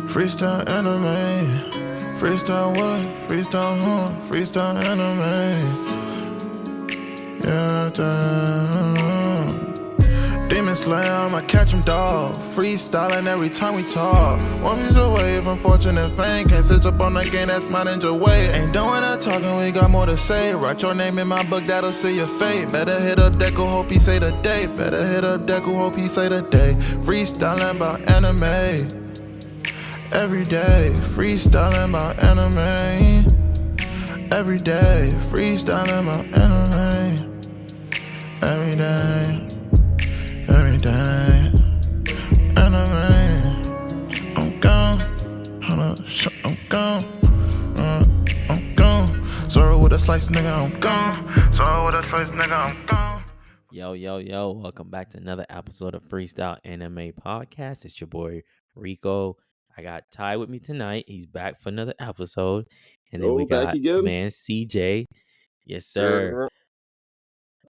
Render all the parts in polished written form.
Freestyle anime. Freestyle what? Freestyle freestyle anime. Yeah, Demon Slayer, I'ma catch him, dog. Freestyling every time we talk. One piece away from fortune and fame. Can't switch up on that game, that's my ninja way. Ain't doing that talking, we got more to say. Write your name in my book, that'll see your fate. Better hit up Deku, hope he say the day. Better hit up Deku, hope he say the day. Freestyling about anime. Every day, freestyling about anime. Every day, freestyling about anime. Every day. Every day, anime. I'm gone, I'm gone, I'm gone. Sorry with a slice, nigga, I'm gone. Sorry with a slice, nigga, I'm gone. Yo, welcome back to another episode of Freestyle Anime Podcast. It's your boy Rico. I got Ty with me tonight. He's back for another episode. And then we got man CJ. Yes, sir.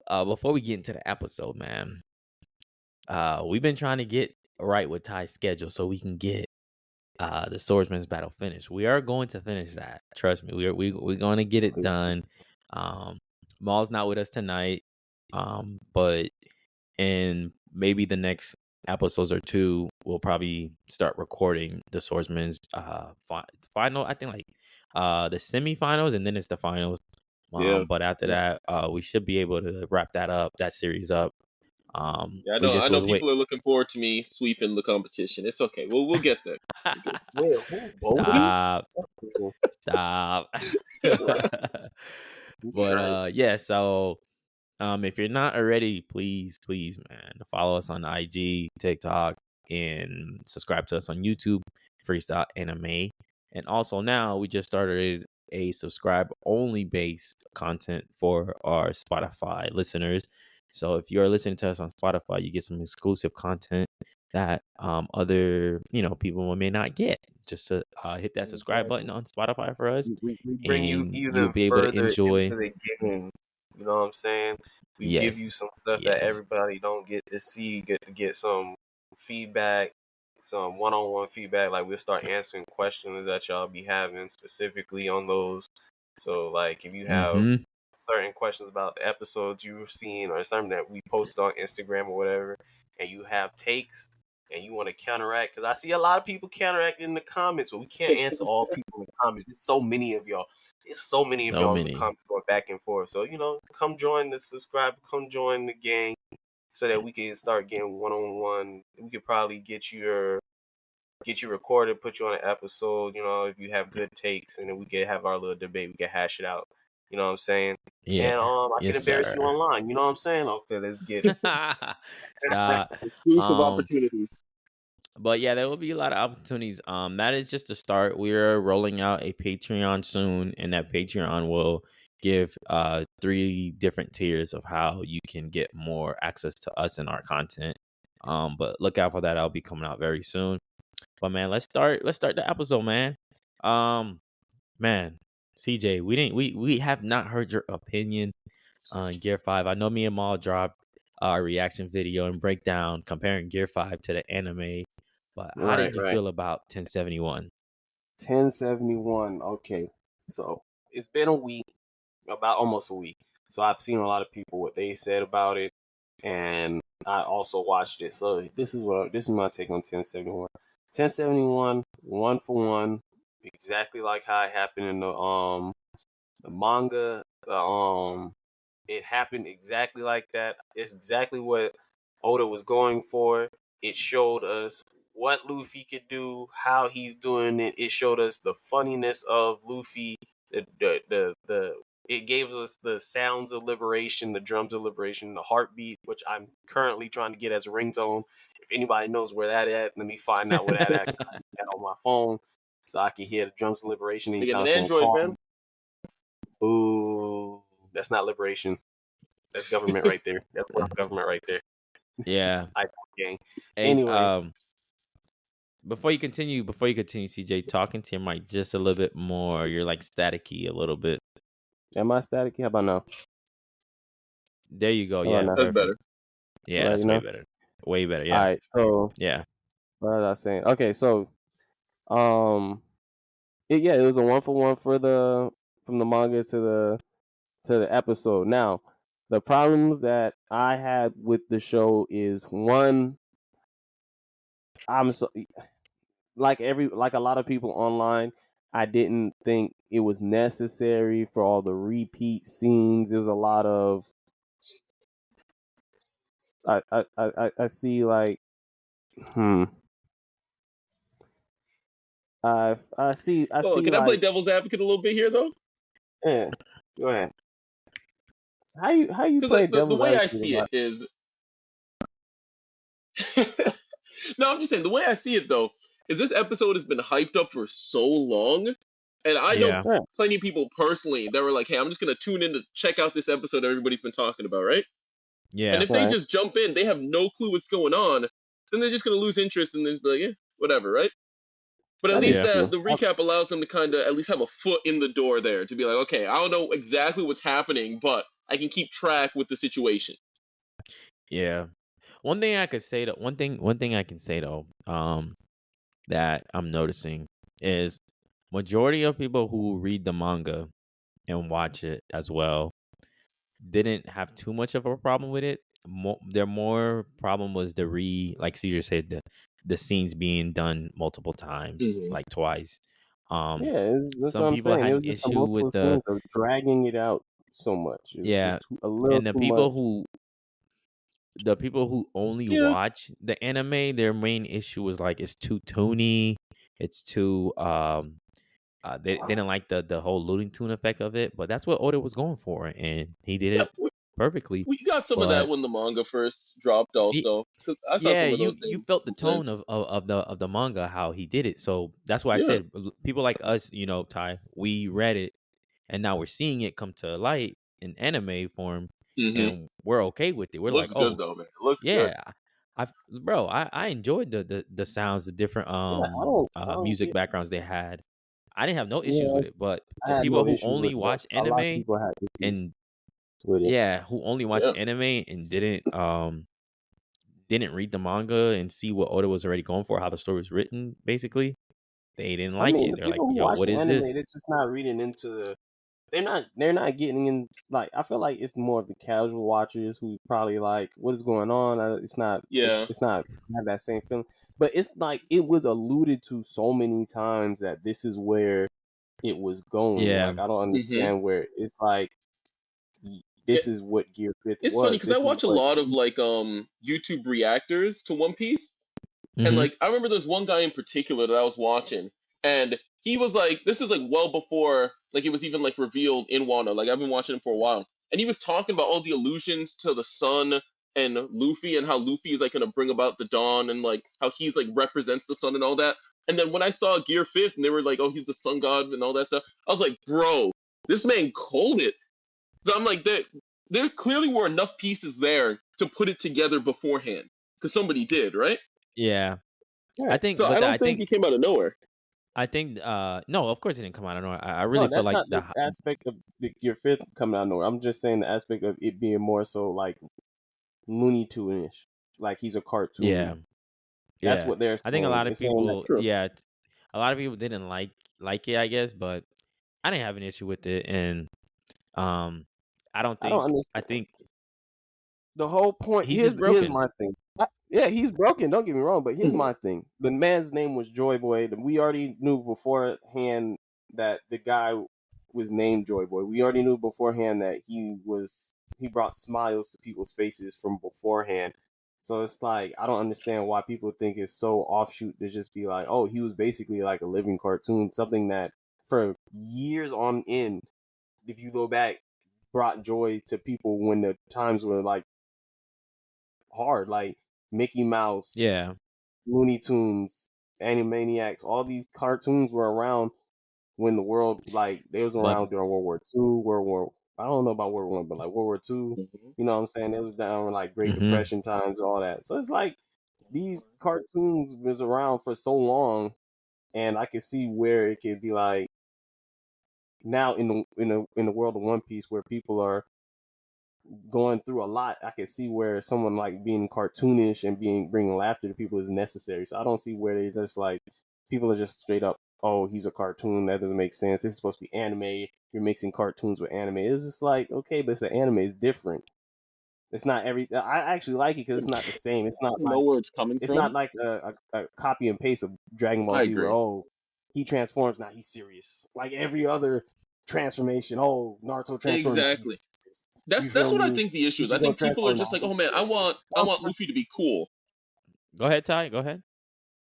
Before we get into the episode, man. We've been trying to get right with Ty's schedule so we can get the Swordsman's Battle finished. We are going to finish that. Trust me, we're going to get it done. Maul's not with us tonight, but in maybe the next episodes or two, we'll probably start recording the Swordsman's final. I think like the semifinals, and then it's the finals. But after that, we should be able to wrap that series up. I know people are looking forward to me sweeping the competition. It's okay. We'll get there. Stop. But yeah, so if you're not already, please, man, follow us on IG, TikTok, and subscribe to us on YouTube, Freestyle Anime. And also now we just started a subscribe only based content for our Spotify listeners. So if you're listening to us on Spotify, you get some exclusive content that other people may not get. Just to hit that subscribe button on Spotify for us. We bring you even be able to enjoy into the game. You know what I'm saying? We give you some stuff that everybody don't get to see. Get some feedback, some one-on-one feedback. Like we'll start answering questions that y'all be having specifically on those. So like if you have certain questions about the episodes you've seen or something that we posted on Instagram or whatever, and you have takes and you want to counteract, because I see a lot of people counteract in the comments, but we can't answer all people in the comments. There's so many of y'all. There's so many of y'all in the comments going back and forth. So, come join the subscribe, come join the gang so that we can start getting one-on-one. We could probably get you recorded, put you on an episode, if you have good takes, and then we could have our little debate. We can hash it out. You know what I'm saying? Yeah. And I can embarrass you online. You know what I'm saying? Okay, let's get it. Exclusive opportunities. But yeah, there will be a lot of opportunities. That is just the start. We're rolling out a Patreon soon, and that Patreon will give 3 different tiers of how you can get more access to us and our content. But look out for that. I'll be coming out very soon. But man, let's start the episode, man. Man, CJ, we have not heard your opinion on Gear 5. I know me and Maul dropped our reaction video and breakdown comparing Gear 5 to the anime. But how did you feel about 1071? 1071. Okay. So it's been a week, about almost a week. So I've seen a lot of people what they said about it, and I also watched it. So this is my take on 1071. 1071, 1 for 1, exactly like how it happened in the manga. It happened exactly like that. It's exactly what Oda was going for. It showed us what Luffy could do, how he's doing it. It showed us the funniness of Luffy. It gave us the sounds of liberation, the drums of liberation, the heartbeat, which I'm currently trying to get as a ringtone. If anybody knows where that at, let me find out where that at on my phone so I can hear the drums of liberation anytime. You get an Android, man. Ooh, that's not liberation. That's government right there. That's government right there. Yeah. Gang. Anyway. Before you continue, CJ, talking to your mic just a little bit more. You're like staticky a little bit. Am I staticky? How about now? There you go. Yeah, that's better. Yeah, that's way better. Way better. Yeah. All right. So yeah. What was I saying? Okay, so it was a 1-for-1 from the manga to the episode. Now, the problems that I had with the show is one, I'm so like a lot of people online, I didn't think it was necessary for all the repeat scenes. There was a lot of I see like I see Can I play like devil's advocate a little bit here though? yeah. Go ahead. How you play Because the devil's way I advocate see it about is, no, I'm just saying the way I see it though is this episode has been hyped up for so long, and I know Yeah. plenty of people personally that were like, "Hey, I'm just gonna tune in to check out this episode everybody's been talking about," right? And Yeah. if they Right. just jump in, they have no clue what's going on, then they're just gonna lose interest and then be like, "Yeah, whatever," right? But at That least is Yeah. true. the recap allows them to kind of at least have a foot in the door there to be like, okay, I don't know exactly what's happening, but I can keep track with the situation. Yeah. One thing I could say though, one thing I can say though, that I'm noticing is majority of people who read the manga and watch it as well didn't have too much of a problem with it. Their more problem was like Caesar said, the scenes being done multiple times, Mm-hmm. like twice. Yeah, that's what Some I'm people saying. had It an was just the issue with multiple scenes of dragging it out so much. It was yeah, just a little and the too much. people who only Yeah. watch the anime, their main issue was like it's too toony, it's too they didn't like the whole Looney Tune effect of it, but that's what Oda was going for, and he did Yeah, it perfectly. we got some of that But when the manga first dropped, he, also, because I saw yeah, some of you those you same felt the tone complaints. of the manga how he did it, so that's why I Yeah. said people like us, Ty, we read it, and now we're seeing it come to light in anime form, Mm-hmm. and we're okay with it. We're like, Looks good oh though, man. It looks good. yeah, I enjoyed the sounds, the different Yeah, I don't music get. backgrounds they had. I didn't have no issues Yeah, with it, but I the had people no who issues with only it, but watch a lot of anime people had issues and with it. who only watch Yeah. anime and didn't read the manga and see what Oda was already going for, how the story was written, basically, they didn't I like mean, it. the They're like, people who yo, watch what the is anime, this? they're just not reading into the. They're not getting in. Like, I feel like it's more of the casual watchers who probably like what is going on. It's not. Yeah. It's not have that same feeling. But it's like it was alluded to so many times that this is where it was going. Yeah. Like I don't understand where it's like Yeah. this is what Gear 5 It's funny was. because I This is watch a what. lot of like YouTube reactors to One Piece. And Mhm. like I remember there's one guy in particular that I was watching, and he was like, this is like well before like it was even like revealed in Wano. Like I've been watching him for a while. And he was talking about all the allusions to the sun and Luffy and how Luffy is like gonna bring about the dawn and like how he's like represents the sun and all that. And then when I saw Gear 5th and they were like, oh, he's the sun god and all that stuff, I was like, bro, this man called it. So I'm like, there clearly were enough pieces there to put it together beforehand. Because somebody did, right? Yeah. Yeah. I think, So I but don't I think think it came out of nowhere. no, of course it didn't come out of nowhere. I No, really feel that's like not the aspect of Gear 5 coming out of nowhere. I'm just saying the aspect of it being more so like Looney Tune-ish. Like he's a cartoon. yeah. That's Yeah. what they're I think a saying. lot They're of saying that people, a lot of people didn't like it, I guess, but I didn't have an issue with it, and I don't I don't think I understand. think The whole point he's just here's broken. my thing. Yeah, he's broken, don't get me wrong, but here's my thing. The man's name was Joy Boy. We already knew beforehand that the guy was named Joy Boy. We already knew beforehand that he brought smiles to people's faces from beforehand. So it's like I don't understand why people think it's so offshoot to just be like, oh, he was basically like a living cartoon, something that for years on end, if you go back, brought joy to people when the times were like hard, like Mickey Mouse, Yeah. Looney Tunes, Animaniacs. All these cartoons were around when the world like they was But around during World War II, World War. I don't know about World War I, but like World War II. You know what I'm saying? It was down like Great Depression times, all that. So it's like these cartoons was around for so long, and I can see where it could be like now in the world of One Piece, where people are going through a lot, I can see where someone like being cartoonish and bringing laughter to people is necessary. So I don't see where they just like people are just straight up, oh, he's a cartoon, that doesn't make sense. It's supposed to be anime. You're mixing cartoons with anime. It's just like, okay, but it's an anime. It's different. It's not every. I actually like it because it's not the same. It's not know like where it's coming it's from. not like a copy and paste of Dragon Ball Z where he transforms, now he's serious. Like every other transformation, Naruto transforms. Exactly. That's what I think the issue is. I think people are just like, oh man, I want Luffy to be cool. Go ahead, Ty. Go ahead.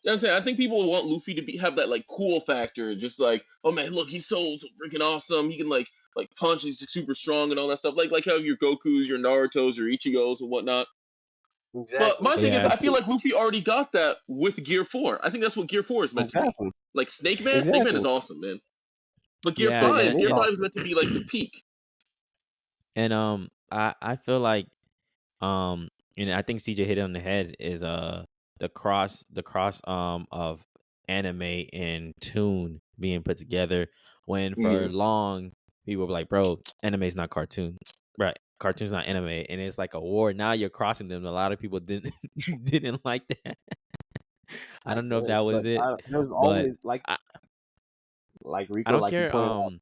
I'm saying I think people want Luffy to have that like cool factor, just like, oh man, look, he's so freaking awesome. He can like punch, he's super strong and all that stuff. Like how your Gokus, your Narutos, your Ichigos and whatnot. Exactly. But my thing is, I feel like Luffy already got that with Gear 4. I think that's what Gear 4 is meant to be. Like Snake Man, Snake Man is awesome, man. But Gear 5 is meant to be like the peak. And I feel like and I think CJ hit it on the head is the cross of anime and tune being put together, when for long people were like, bro, anime is not cartoon, right? Cartoon's not anime, and it's like a war. Now you're crossing them. A lot of people didn't like that. I don't know if that was it. There was always like Rico, I don't like care. You pointed out,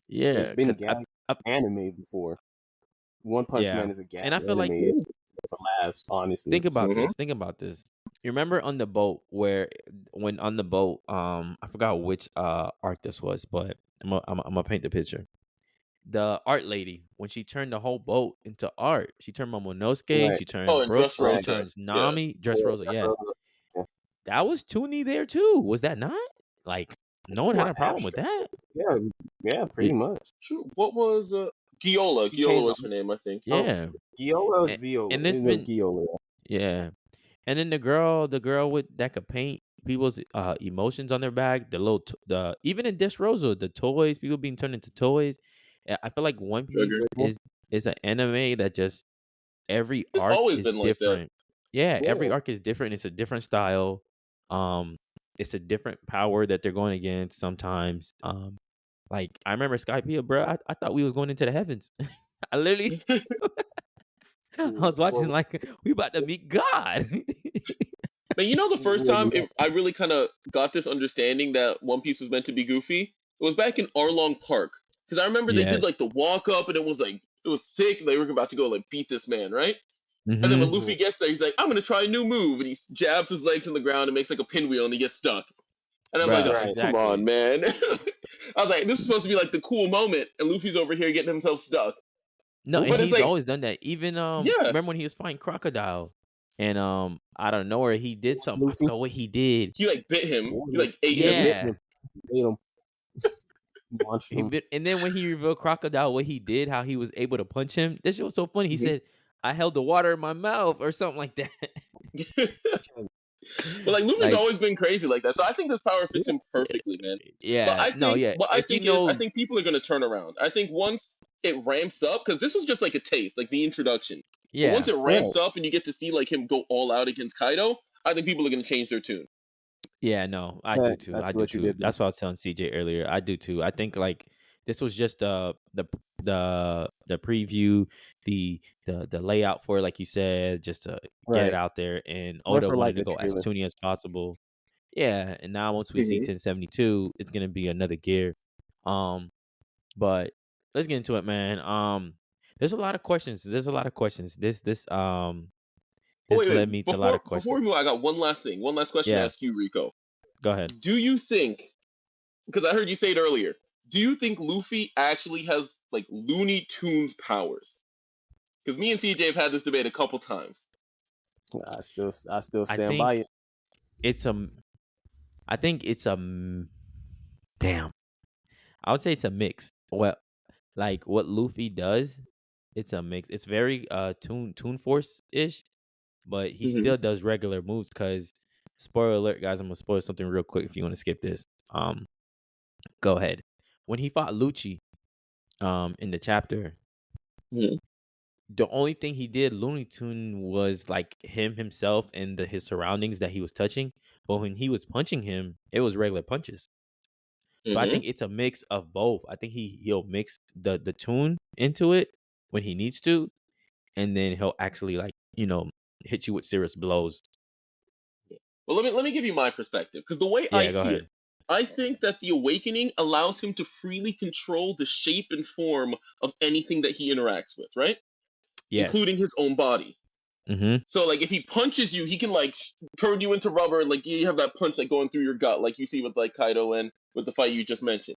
yeah, there's been anime before. One Punch Man is a gag, and I feel like it's for laughs. Honestly, think about this. Think about this. You remember on the boat when on the boat, I forgot which art this was, but I'm gonna paint the picture. The art lady, when she turned the whole boat into art, she turned Momonosuke, right. she turned Brooks, she turns Nami, Dressrosa. Yes, that was Toonie there too. Was that not? Like, no one had a problem with that. Yeah, pretty much. True. What was Giola? Giola was her name, I think. Yeah, Giola was Viola. And there's been Giola. Yeah, and then the girl with that could paint people's emotions on their back. Even in Dressrosa, the toys, people being turned into toys. I feel like One Piece is an anime that just every arc is different. Like every arc is different. It's a different style. It's a different power that they're going against sometimes. Like I remember Skypiea, bro. I thought we was going into the heavens. I literally, I was watching like we about to meet God. Man, you know the first time I really kind of got this understanding that One Piece was meant to be goofy? It was back in Arlong Park. Because I remember they did like the walk up and it was sick. They were about to go like beat this man, right? And then when Luffy gets there, he's like, I'm going to try a new move. And he jabs his legs in the ground and makes like a pinwheel and he gets stuck. And I'm come on, man. I was like, this is supposed to be like the cool moment. And Luffy's over here getting himself stuck. No, but he's always done that. Even remember when he was fighting Crocodile? And out of nowhere he did something. I forgot what he did. He like bit him. He like ate him. Ate him. And then when he revealed Crocodile, what he did, how he was able to punch him, this shit was so funny. He said, I held the water in my mouth or something like that. But like Luffy's always been crazy like that. So I think this power fits him perfectly, man. Yeah. But I think I think people are gonna turn around. I think once it ramps up, because this was just like a taste, like the introduction. Yeah. But once it ramps up and you get to see like him go all out against Kaido, I think people are gonna change their tune. Yeah, no, I do too. I do too. That's what I was telling CJ earlier. I do too. I think like this was just the preview, the layout for it, like you said, just to get it out there. And Oda wanted to go as toony as possible. Yeah, and now once we see 1072, it's gonna be another gear. But let's get into it, man. There's a lot of questions. This led me to a lot of questions. Before we move, I got one last thing. One last question to ask you, Rico. Go ahead. Do you think, because I heard you say it earlier, do you think Luffy actually has like Looney Tunes powers? Because me and CJ have had this debate a couple times. I still stand by it. I think it's a damn. I would say it's a mix. Well, like what Luffy does, it's a mix. It's very Toon Force-ish, but he still does regular moves. Because spoiler alert, guys, I'm gonna spoil something real quick if you want to skip this. Go ahead. When he fought Lucci, in the chapter, the only thing he did Looney Tune was like himself and his surroundings that he was touching. But when he was punching him, it was regular punches. So I think it's a mix of both. I think he'll mix the tune into it, when he needs to, and then he'll actually hit you with serious blows. Well, let me give you my perspective, because the way I see it, I think that the awakening allows him to freely control the shape and form of anything that he interacts with, right? Yes. Including his own body. Mm-hmm. So, like, if he punches you, he can, like, turn you into rubber, and, like, you have that punch, like, going through your gut, like you see with, like, Kaido and with the fight you just mentioned.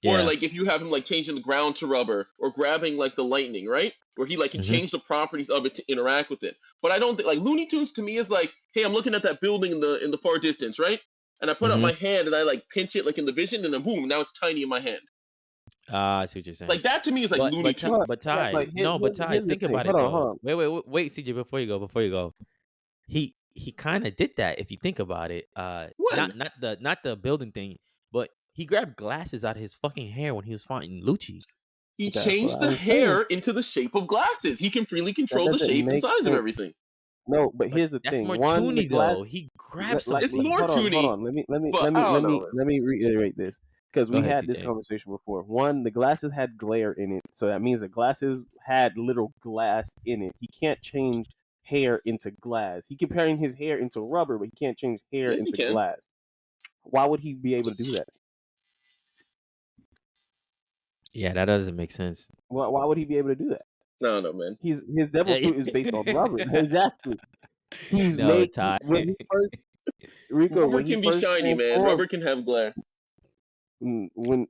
Yeah. Or, like, if you have him, like, changing the ground to rubber, or grabbing, like, the lightning, right? Where he, like, can change the properties of it to interact with it. But I don't think, like, Looney Tunes to me is like, hey, I'm looking at that building in the far distance, right? And I put up my hand, and I, like, pinch it, like, in the vision, and then boom, now it's tiny in my hand. I see what you're saying. Like, that to me is like Looney Tunes. But Ty, think about it though. Wait, CJ, before you go. He kind of did that if you think about it. Not the building thing, but he grabbed glasses out of his fucking hair when he was fighting Lucci. He changed the hair into the shape of glasses. He can freely control the shape and size of everything. No, but here's the thing. That's more toony though. He grabs something. It's more toony. Hold on. Let me reiterate this. Because we had this conversation before. One, the glasses had glare in it. So that means the glasses had literal glass in it. He can't change hair into glass. He can turn his hair into rubber, but he can't change hair into glass. Why would he be able to do that? Yeah, that doesn't make sense. Why would he be able to do that? No, man. His devil fruit is based on rubber. Exactly. He's made when he first Rico. Rubber can be shiny, man. Rubber can have glare. When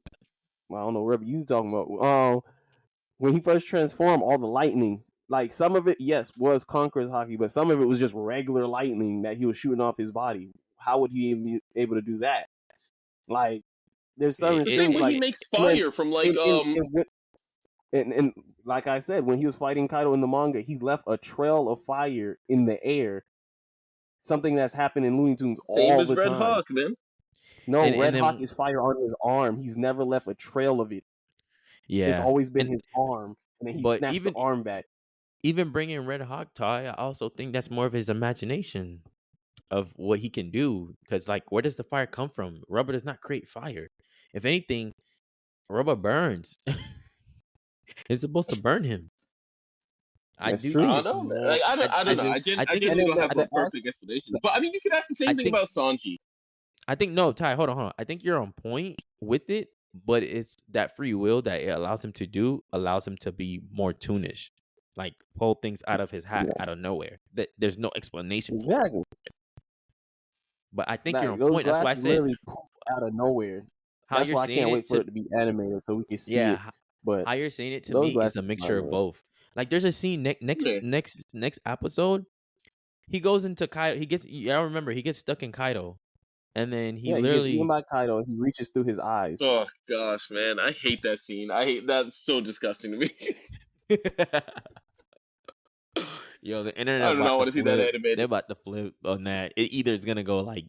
I don't know, Rubber, you talking about when he first transformed, all the lightning, like some of it, yes, was Conqueror's hockey, but some of it was just regular lightning that he was shooting off his body. How would he even be able to do that? Like, there's some the same way like, he makes fire from like and like I said, when he was fighting Kaido in the manga, he left a trail of fire in the air. Something that's happened in Looney Tunes all the time. Same as Red Hawk, man. No, Red Hawk is fire on his arm. He's never left a trail of it. Yeah, it's always been his arm, and then he snaps the arm back. Even bringing Red Hawk, Ty, I also think that's more of his imagination of what he can do. Because, like, where does the fire come from? Rubber does not create fire. If anything, rubber burns. It's supposed to burn him. That's true. I don't know. Like, I don't know. I genuinely don't have a perfect explanation. But I mean, you could ask the same thing about Sanji. I think no, Ty, hold on. I think you're on point with it, but it's that free will that it allows him to do, allows him to be more toonish, like pull things out of his hat out of nowhere. That there's no explanation. Exactly. But I think you're on point. That's why I said really out of nowhere. That's why I can't wait for it to be animated so we can see it. But how you're saying it to me is a mixture of both. Like there's a scene next episode. He goes into Kaido. I remember he gets stuck in Kaido. And then he literally gets eaten by Kaido. He reaches through his eyes. Oh gosh, man, I hate that scene. That's so disgusting to me. Yo, the internet. I don't know. I want to see that animated. They're about to flip on that. Either it's gonna go like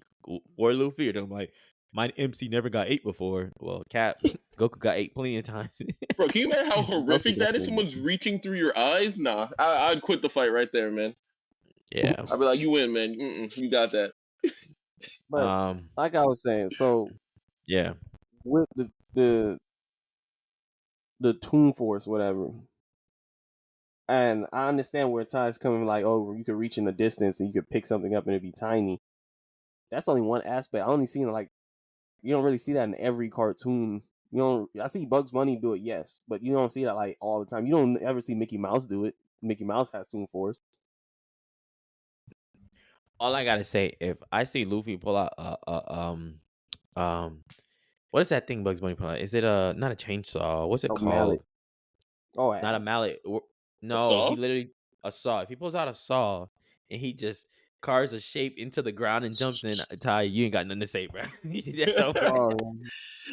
or Luffy, or they're like, my MC never got ate before. Well, Cap, Goku got ate plenty of times. Bro, can you imagine how horrific that is? Someone's reaching through your eyes. Nah, I'd quit the fight right there, man. Yeah, I'd be like, you win, man. You got that. But like I was saying, so yeah, with the Toon Force, whatever, and I understand where Ty's coming, like, oh, you could reach in the distance and you could pick something up and it'd be tiny. That's only one aspect. I only seen like you don't really see that in every cartoon. I see Bugs Bunny do it, yes, but you don't see that like all the time. You don't ever see Mickey Mouse do it. Mickey Mouse has Toon Force. All I gotta say, if I see Luffy pull out what is that thing Bugs Bunny pull out? Is it not a chainsaw? What's it called? Mallet. Oh, not a mallet. No, he literally a saw. If he pulls out a saw and he just carves a shape into the ground and jumps in, Ty, you ain't got nothing to say, bro. That's over.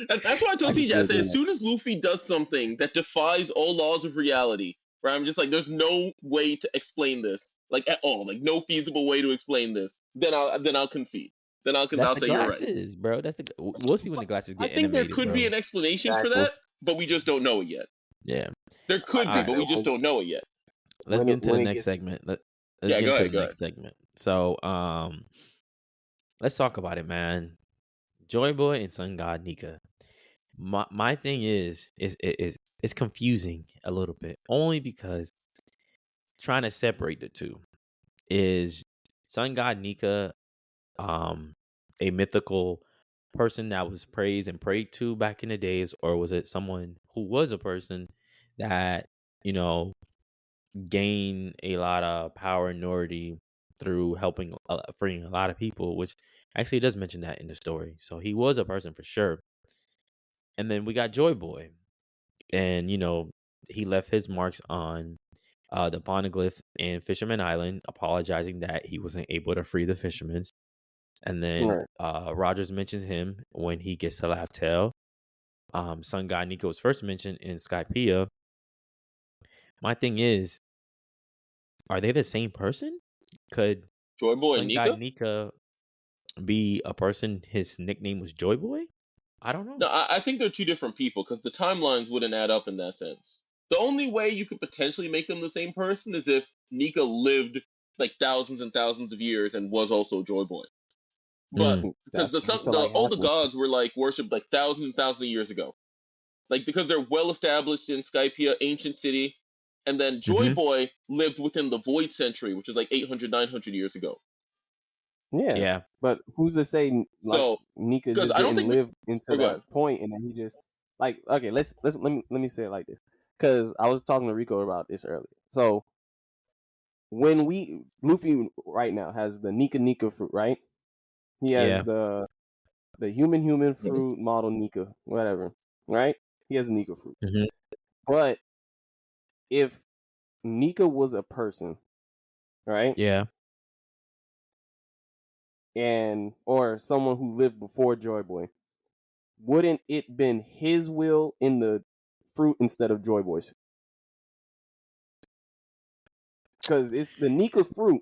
That's why I told TJ. I said as soon as Luffy does something that defies all laws of reality, right? I'm just like, there's no way to explain this, like at all, like no feasible way to explain this. Then I'll concede. Then I'll say you're right, bro. We'll see when the glasses get. I think there could be an explanation for that, but we just don't know it yet. Yeah, there could be, but we just don't know it yet. Let's get into the next segment. Let's get into the next segment. So, let's talk about it, man. Joy Boy and Sun God Nika. My thing is it's confusing a little bit, only because trying to separate the two. Is Sun God Nika a mythical person that was praised and prayed to back in the days, or was it someone who was a person that, you know, gained a lot of power and authority through helping freeing a lot of people, which actually does mention that in the story. So he was a person for sure. And then we got Joy Boy, and he left his marks on the poneglyph in Fisherman Island, apologizing that he wasn't able to free the fishermen. And then Rogers mentions him when he gets to Laugh Tale. Sun God Nika was first mentioned in Skypiea. My thing is, are they the same person? Could Joy Boy and Sun God Nika? Nika be a person his nickname was Joy Boy? I don't know. No, I think they're two different people because the timelines wouldn't add up in that sense. The only way you could potentially make them the same person is if Nika lived like thousands and thousands of years and was also Joy Boy. But because all the gods were like worshipped like thousands and thousands of years ago, like because they're well established in Skypiea, ancient city, and then Joy Boy lived within the Void Century, which is like 800, 900 years ago. Yeah. But who's to say like Nika just didn't live into that point, and then he just like okay, let me say it like this, because I was talking to Rico about this earlier. So when Luffy right now has the Nika fruit, right? He has the human fruit model Nika, whatever, right? He has a Nika fruit. But if Nika was a person, right? Yeah. And or someone who lived before Joy Boy, wouldn't it been his will in the fruit instead of Joy Boy's? Because it's the Nika fruit,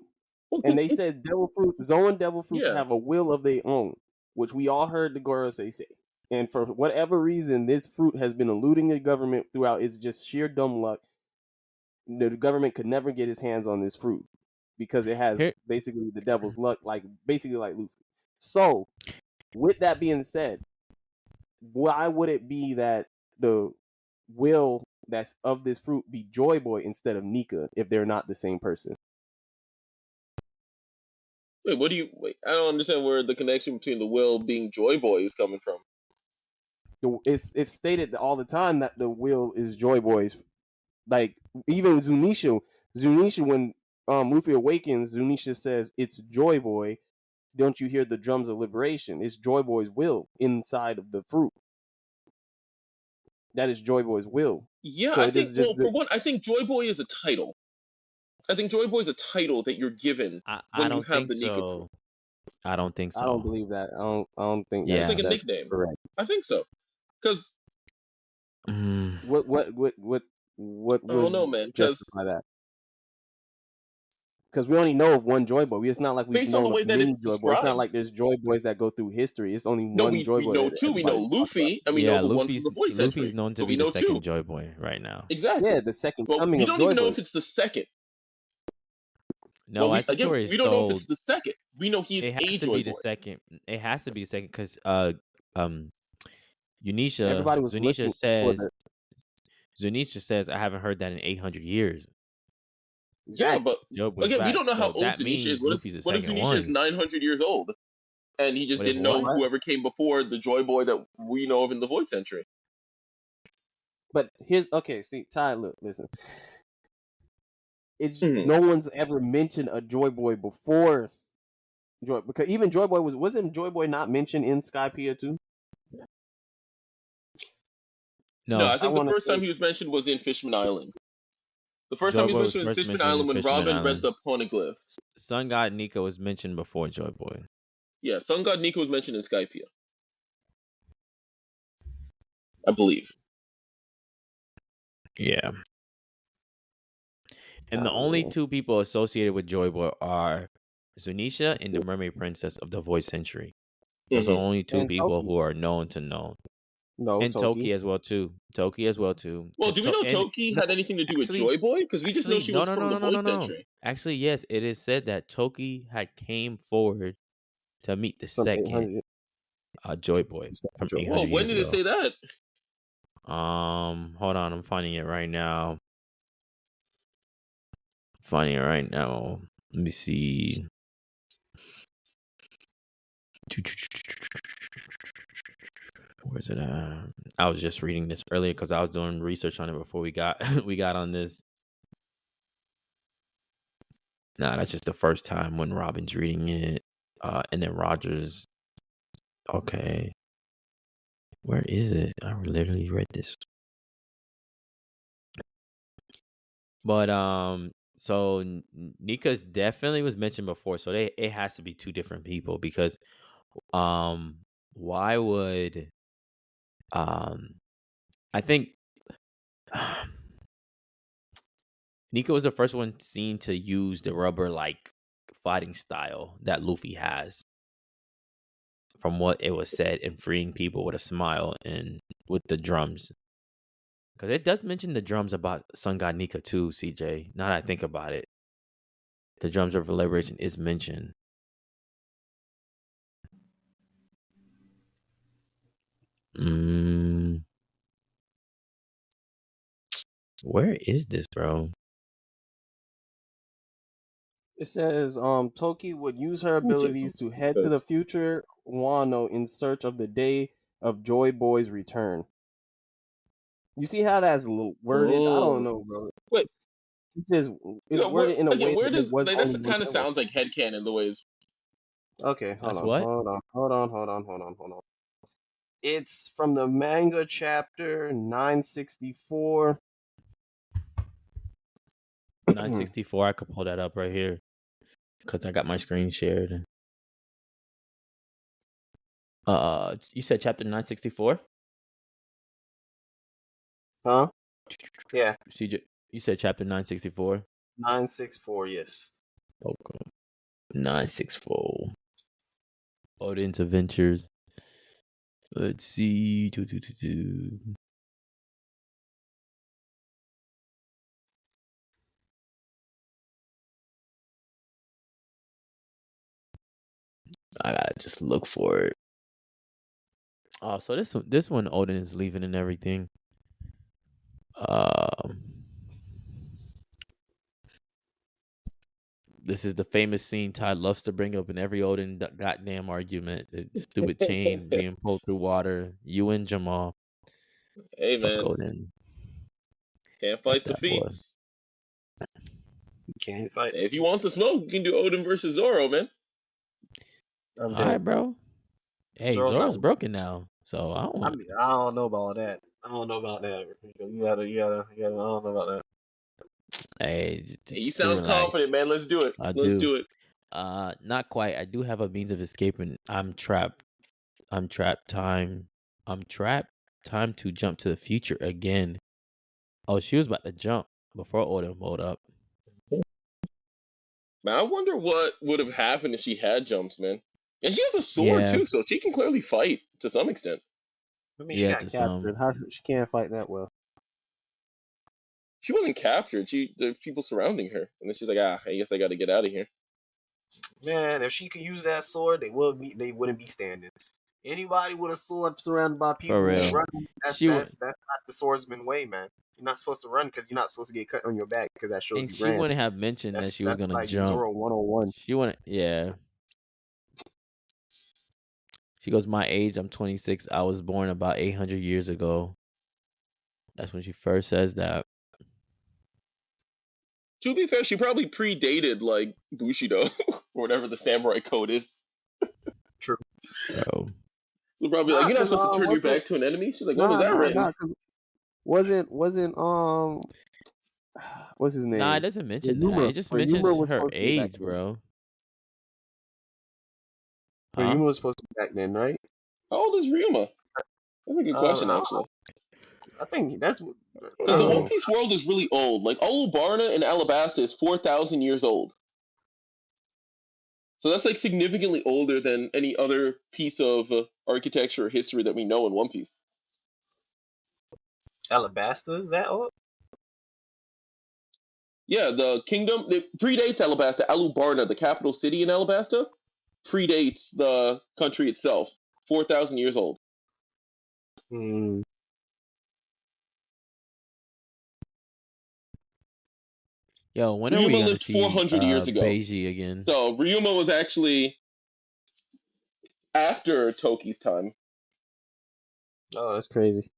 and they said devil fruit, Zoan devil fruits have a will of their own, which we all heard the Gorosei say. And for whatever reason, this fruit has been eluding the government throughout. It's just sheer dumb luck. The government could never get his hands on this fruit because it has basically the devil's luck, basically like Luffy. So, with that being said, why would it be that the will that's of this fruit be Joy Boy instead of Nika if they're not the same person? Wait, I don't understand where the connection between the will being Joy Boy is coming from. It's stated all the time that the will is Joy Boy's. Like even Zunisha, when Luffy awakens, Zunisha says it's Joy Boy. Don't you hear the drums of liberation? It's Joy Boy's will inside of the fruit. That is Joy Boy's will. Yeah, so I think. For one, I think Joy Boy is a title. I think Joy Boy is a title that you're given when you have the Nika fruit. I don't think so. I don't believe that. I don't think it's like a nickname. Correct. I think so. Because what I don't know, man. Justify that? Because we only know of one Joy Boy. It's not like we know of many Joy Boys. It's not like there's Joy Boys that go through history. It's only one Joy Boy. We know two. We know Luffy, and we know the one from the Void Century. Luffy's known to be the second Joy Boy right now. Exactly. Yeah, the second coming of Joy Boy. We don't even know if it's the second. No, we don't know if it's the second. We know he's a Joy Boy. It has to be the second because Zunisha says I haven't heard that in 800 years. Yeah, but again, we don't know how old Zunisha is. What if Zunisha is 900 years old, and he just didn't know whoever came before the Joy Boy that we know of in the Void Century? But see, Ty, look, listen. It's no one's ever mentioned a Joy Boy before Joy, because even Joy Boy wasn't Joy Boy not mentioned in Skypiea too? No, I think the first time he was mentioned was in Fishman Island. The first time he was mentioned was Fishman Island when Robin read the poneglyph. Sun God Nika was mentioned before Joy Boy. Yeah, Sun God Nika was mentioned in Skypiea, I believe. Yeah. And the only two people associated with Joy Boy are Zunisha and the Mermaid Princess of the Void Century. Those are the only two people who are known to know. No, and Toki as well too. Well, do we know Toki had anything to do with Joy Boy? Because we just know she was from the Void Century. Actually, yes, it is said that Toki had came forward to meet the second Joy Boy from 800 years ago. When did it say that? Hold on, I'm finding it right now. Let me see. Where's it at? I was just reading this earlier because I was doing research on it before we got we got on this. Nah, that's just the first time when Robin's reading it. And then Rogers. Okay. Where is it? I literally read this. But so Nika's definitely was mentioned before, so it has to be two different people because why would I think Nika was the first one seen to use the rubber like fighting style that Luffy has. From what it was said, in freeing people with a smile and with the drums. Because it does mention the drums about Sun God Nika too, CJ. Now that I think about it. The drums of liberation is mentioned. Where is this, bro? It says Toki would use her abilities to head to the future Wano in search of the day of Joy Boy's return. You see how that's worded? I don't know, bro. Wait. It's worded in a way where that does was like, that kind of sounds like headcanon the ways. Okay, hold on. It's from the manga chapter 964. 964, I could pull that up right here. Because I got my screen shared. You said chapter 964? Huh? Yeah. CJ, you said chapter 964? 964, yes. Okay. 964. Odin's Adventures. Let's see. I gotta just look for it. Oh, so this one Odin is leaving and everything. This is the famous scene Todd loves to bring up in every Odin goddamn argument. The stupid chain being pulled through water. You and Jamal. Hey man, Odin. Can't fight the feats. Can't fight. If you want the smoke, you can do Odin versus Zoro, man. All right, bro. Hey, Zoro's broken now, so I don't know about that. I don't know about that. You gotta. I don't know about that. Hey, he sounds confident, man. Let's do it. Let's do it. Not quite. I do have a means of escaping. I'm trapped. Time to jump to the future again. Oh, she was about to jump before Odin pulled up. Man, I wonder what would have happened if she had jumped, man. And she has a sword too, so she can clearly fight to some extent. I mean, she got captured. How she can't fight that well? She wasn't captured. The people surrounding her, and then she's like, I guess I got to get out of here. Man, if she could use that sword, they wouldn't be standing. Anybody with a sword surrounded by people running, that's not the swordsman way, man. You're not supposed to run because you're not supposed to get cut on your back because that shows you ran. She wouldn't have mentioned that she was gonna like jump. Zoro 101. She wouldn't. Yeah. She goes, my age, I'm 26. I was born about 800 years ago. That's when she first says that. To be fair, she probably predated like Bushido or whatever the samurai code is. True. Bro. So probably like, you're not supposed to turn your back to an enemy. She's like, when was that written? Wasn't what's his name? Nah, it doesn't mention that. It just mentions her age, bro. Ryuma was supposed to be back then, right? How old is Ryuma? That's a good question, actually. I think that's the One Piece world is really old. Like Olubarna in Alabasta is 4,000 years old. So that's like significantly older than any other piece of architecture or history that we know in One Piece. Alabasta is that old? Yeah, the kingdom it predates Alabasta. Alubarna, the capital city in Alabasta, predates the country itself. 4,000 years old. Yo, when are we Ryuma gonna lived see 400 years ago. Beiji again? So Ryuma was actually after Toki's time. Oh, that's crazy.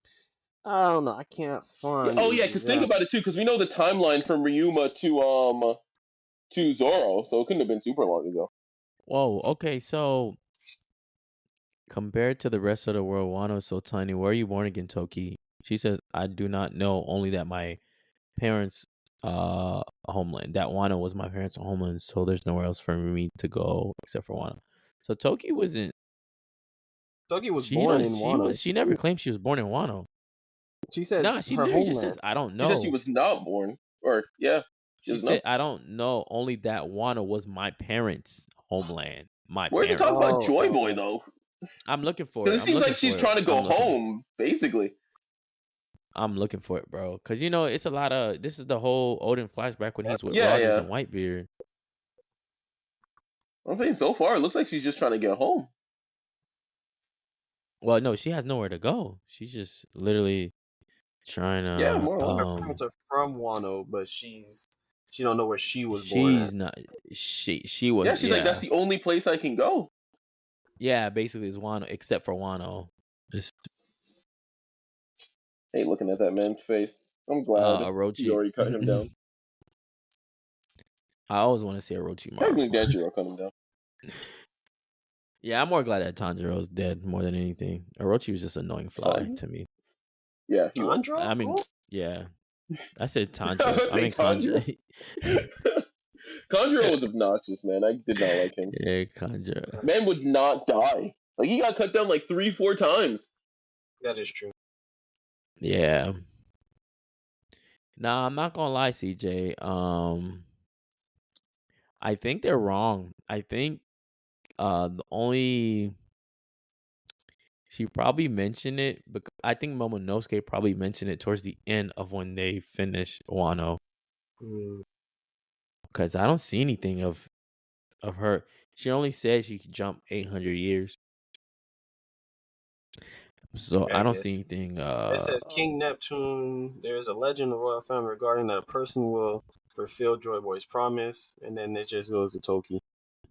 I don't know. I can't find. Oh yeah, because think about it too. Because we know the timeline from Ryuma to Zoro, so it couldn't have been super long ago. Whoa. Okay, so compared to the rest of the world, Wano is so tiny. Where are you born again, Toki? She says, I do not know, only that my parents' homeland. That Wano was my parents' homeland, so there's nowhere else for me to go except for Wano. So Toki wasn't. Toki was born in Wano. She never claimed she was born in Wano. She said, "No, she literally just says, I don't know." She said she was not born, or yeah, she said, I don't know. Only that Wano was my parents' homeland. Where's she talking about Joy Boy though? I'm looking for it. Because it seems like she's trying to go home, basically. I'm looking for it, bro. Because, you know, it's a lot of... This is the whole Odin flashback when he's with Rogers and Whitebeard. I'm saying so far, it looks like she's just trying to get home. Well, no, she has nowhere to go. She's just literally trying to... Yeah, more her parents are from Wano, but she don't know where she was born at. Not... She was... Yeah, she's like, that's the only place I can go. Yeah, basically it's Wano, except for Wano. Hey, looking at that man's face. I'm glad you already cut him down. I always want to see Orochimaru. Technically, Denjiro cut him down. Yeah, I'm more glad that Tanjiro's dead more than anything. Orochi was just an annoying fly to me. Yeah, he was. I mean, yeah. I said Tanjiro. I mean Tanjiro. Tanjiro was obnoxious, man. I did not like him. Yeah, Tanjiro. Man would not die. Like, he got cut down like 3-4 times. That is true. Yeah. Nah, I'm not gonna lie, CJ. I think they're wrong. I think the only... She probably mentioned it, but I think Momonosuke probably mentioned it towards the end of when they finished Wano. Because I don't see anything of her. She only said she could jump 800 years. So I don't see anything. It says King Neptune. There's a legend of royal family regarding that a person will fulfill Joy Boy's promise, and then it just goes to Toki.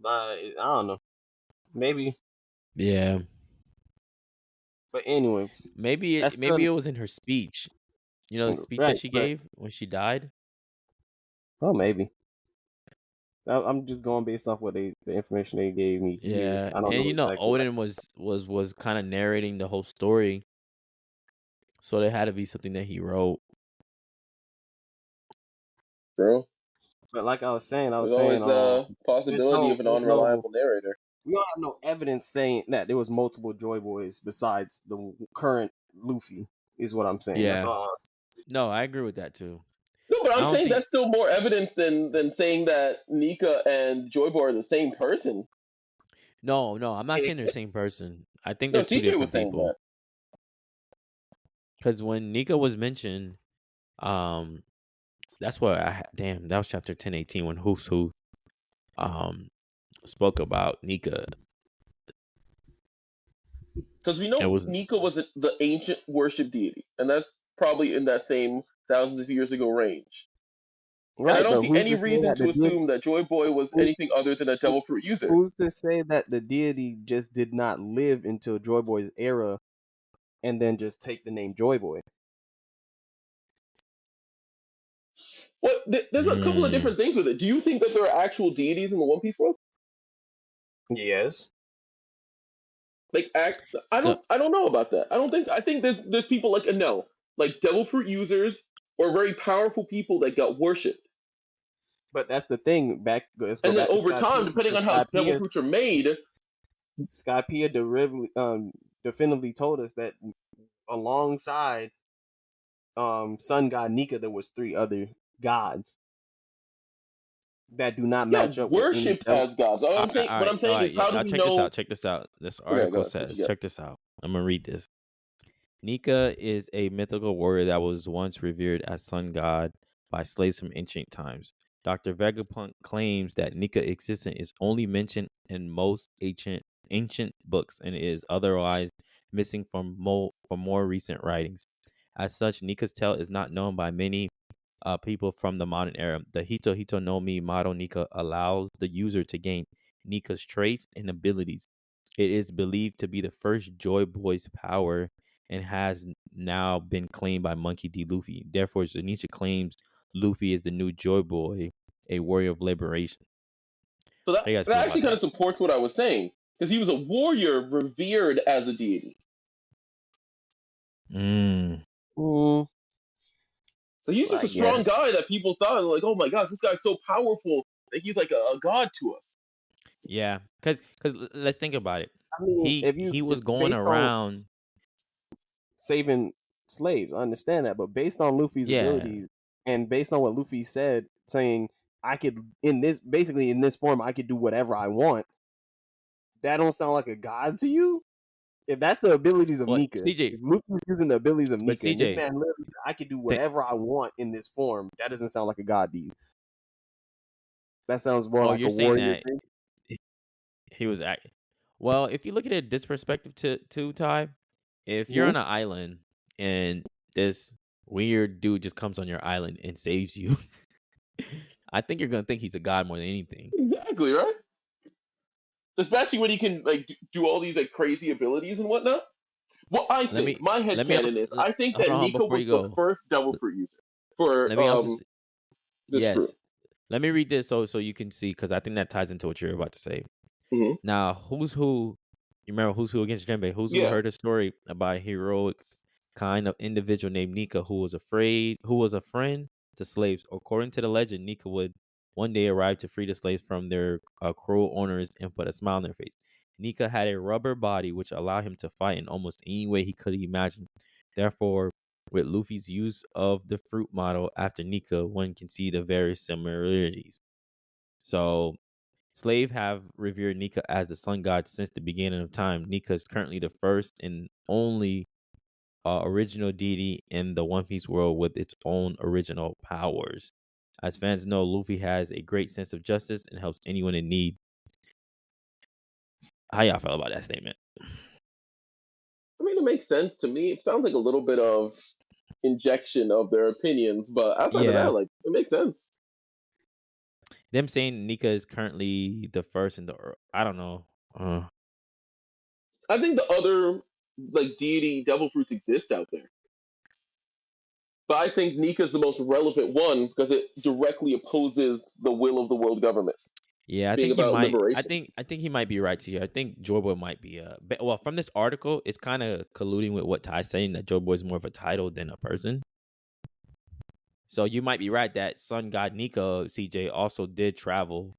But I don't know. Maybe. Yeah. But anyway, maybe it was in her speech. You know, the speech that she gave when she died. Oh, maybe. I'm just going based off the information they gave me here. Yeah, I don't know. You know, exactly Odin was kind of narrating the whole story, so there had to be something that he wrote. True. But like I was saying, there's always the possibility of an unreliable narrator. We don't have no evidence saying that there was multiple Joy Boys besides the current Luffy, is what I'm saying. Yeah. That's all No, I agree with that too. No, but I'm saying that's still more evidence than saying that Nika and Joy Boy are the same person. No, I'm not saying they're the same person. I think they're two different people. Because when Nika was mentioned, that's what that was chapter 1018 when Who spoke about Nika. Because we know Nika was the ancient worship deity, and that's probably in that same thousands of years ago range. Right, and I don't see any reason to assume that Joy Boy was anything other than a devil fruit user. Who's to say that the deity just did not live until Joy Boy's era and then just take the name Joy Boy? Well, there's a couple of different things with it. Do you think that there are actual deities in the One Piece world? Yes. Like, I don't know about that. I don't think so. I think there's people like devil fruit users or very powerful people that got worshipped. But that's the thing. And then over time, depending on how devil fruits are made, Skypiea definitively told us that alongside sun god Nika, there was 3 other gods that do not match up. Worshipped as gods. What I'm saying is, how do we know? Check this out. This article says, check this out. I'm gonna read this. Nika is a mythical warrior that was once revered as sun god by slaves from ancient times. Dr. Vegapunk claims that Nika existence is only mentioned in most ancient books and is otherwise missing from more recent writings. As such, Nika's tale is not known by many people from the modern era. The Hito Hito no Mi Maro Nika allows the user to gain Nika's traits and abilities. It is believed to be the first Joy Boy's power and has now been claimed by Monkey D. Luffy. Therefore, Zunisha claims Luffy is the new Joy Boy, a warrior of liberation. So that actually kind of supports what I was saying, because he was a warrior revered as a deity. So he's just a strong guy that people thought, like, oh my gosh, this guy's so powerful that he's like a god to us. Yeah, because let's think about it. I mean, he was going around saving slaves. I understand that, but based on Luffy's abilities and based on what Luffy said, saying I could in this form, I could do whatever I want. That don't sound like a god to you? If that's the abilities of Nika, CJ, if Luffy's using the abilities of Nika, and this man literally, I could do whatever I want in this form. That doesn't sound like a god to you. That sounds more like a warrior thing. He was acting. Well, if you look at it this perspective too, Ty, if you're on an island and this weird dude just comes on your island and saves you, I think you're gonna think he's a god more than anything. Exactly, right? Especially when he can like do all these like crazy abilities and whatnot. Well, I think my headcanon is I think that Nika was the first devil fruit user for this fruit. Let me read this so you can see, because I think that ties into what you're about to say. Now, Who's Who? You remember Who's Who against Jinbei? Who's Who heard a story about a heroic kind of individual named Nika who was a friend to slaves. According to the legend, Nika would one day arrive to free the slaves from their cruel owners and put a smile on their face. Nika had a rubber body which allowed him to fight in almost any way he could imagine. Therefore, with Luffy's use of the fruit model after Nika, one can see the various similarities. So, slaves have revered Nika as the sun god since the beginning of time. Nika is currently the first and only original deity in the One Piece world with its own original powers. As fans know, Luffy has a great sense of justice and helps anyone in need. How y'all feel about that statement? I mean, it makes sense to me. It sounds like a little bit of injection of their opinions, but outside of that, like, it makes sense. Them saying Nika is currently the first in the, I don't know. I think the other like deity devil fruits exist out there, but I think Nika's the most relevant one because it directly opposes the will of the world government. Yeah, I think liberation. I think he might be right here. I think Joy Boy might be well, from this article, it's kind of colluding with what Ty's saying, that Joy Boy is more of a title than a person. So you might be right that Sun God Nika, CJ, also did travel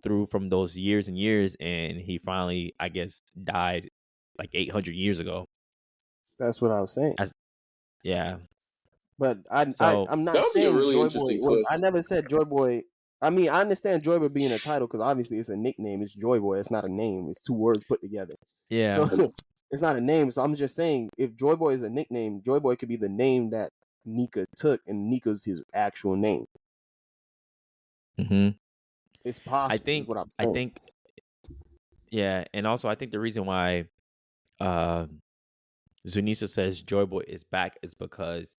through from those years and years, and he finally, I guess, died like 800 years ago. That's what I was saying. Yeah. But I'm not saying really Joy Boy was. I never said Joy Boy. I mean, I understand Joy Boy being a title because obviously it's a nickname. It's Joy Boy. It's not a name. It's two words put together. Yeah. So it's not a name. So I'm just saying, if Joy Boy is a nickname, Joy Boy could be the name that Nika took, and Nika's his actual name. It's possible. I think. Yeah, and also I think the reason why Zunisha says Joy Boy is back is because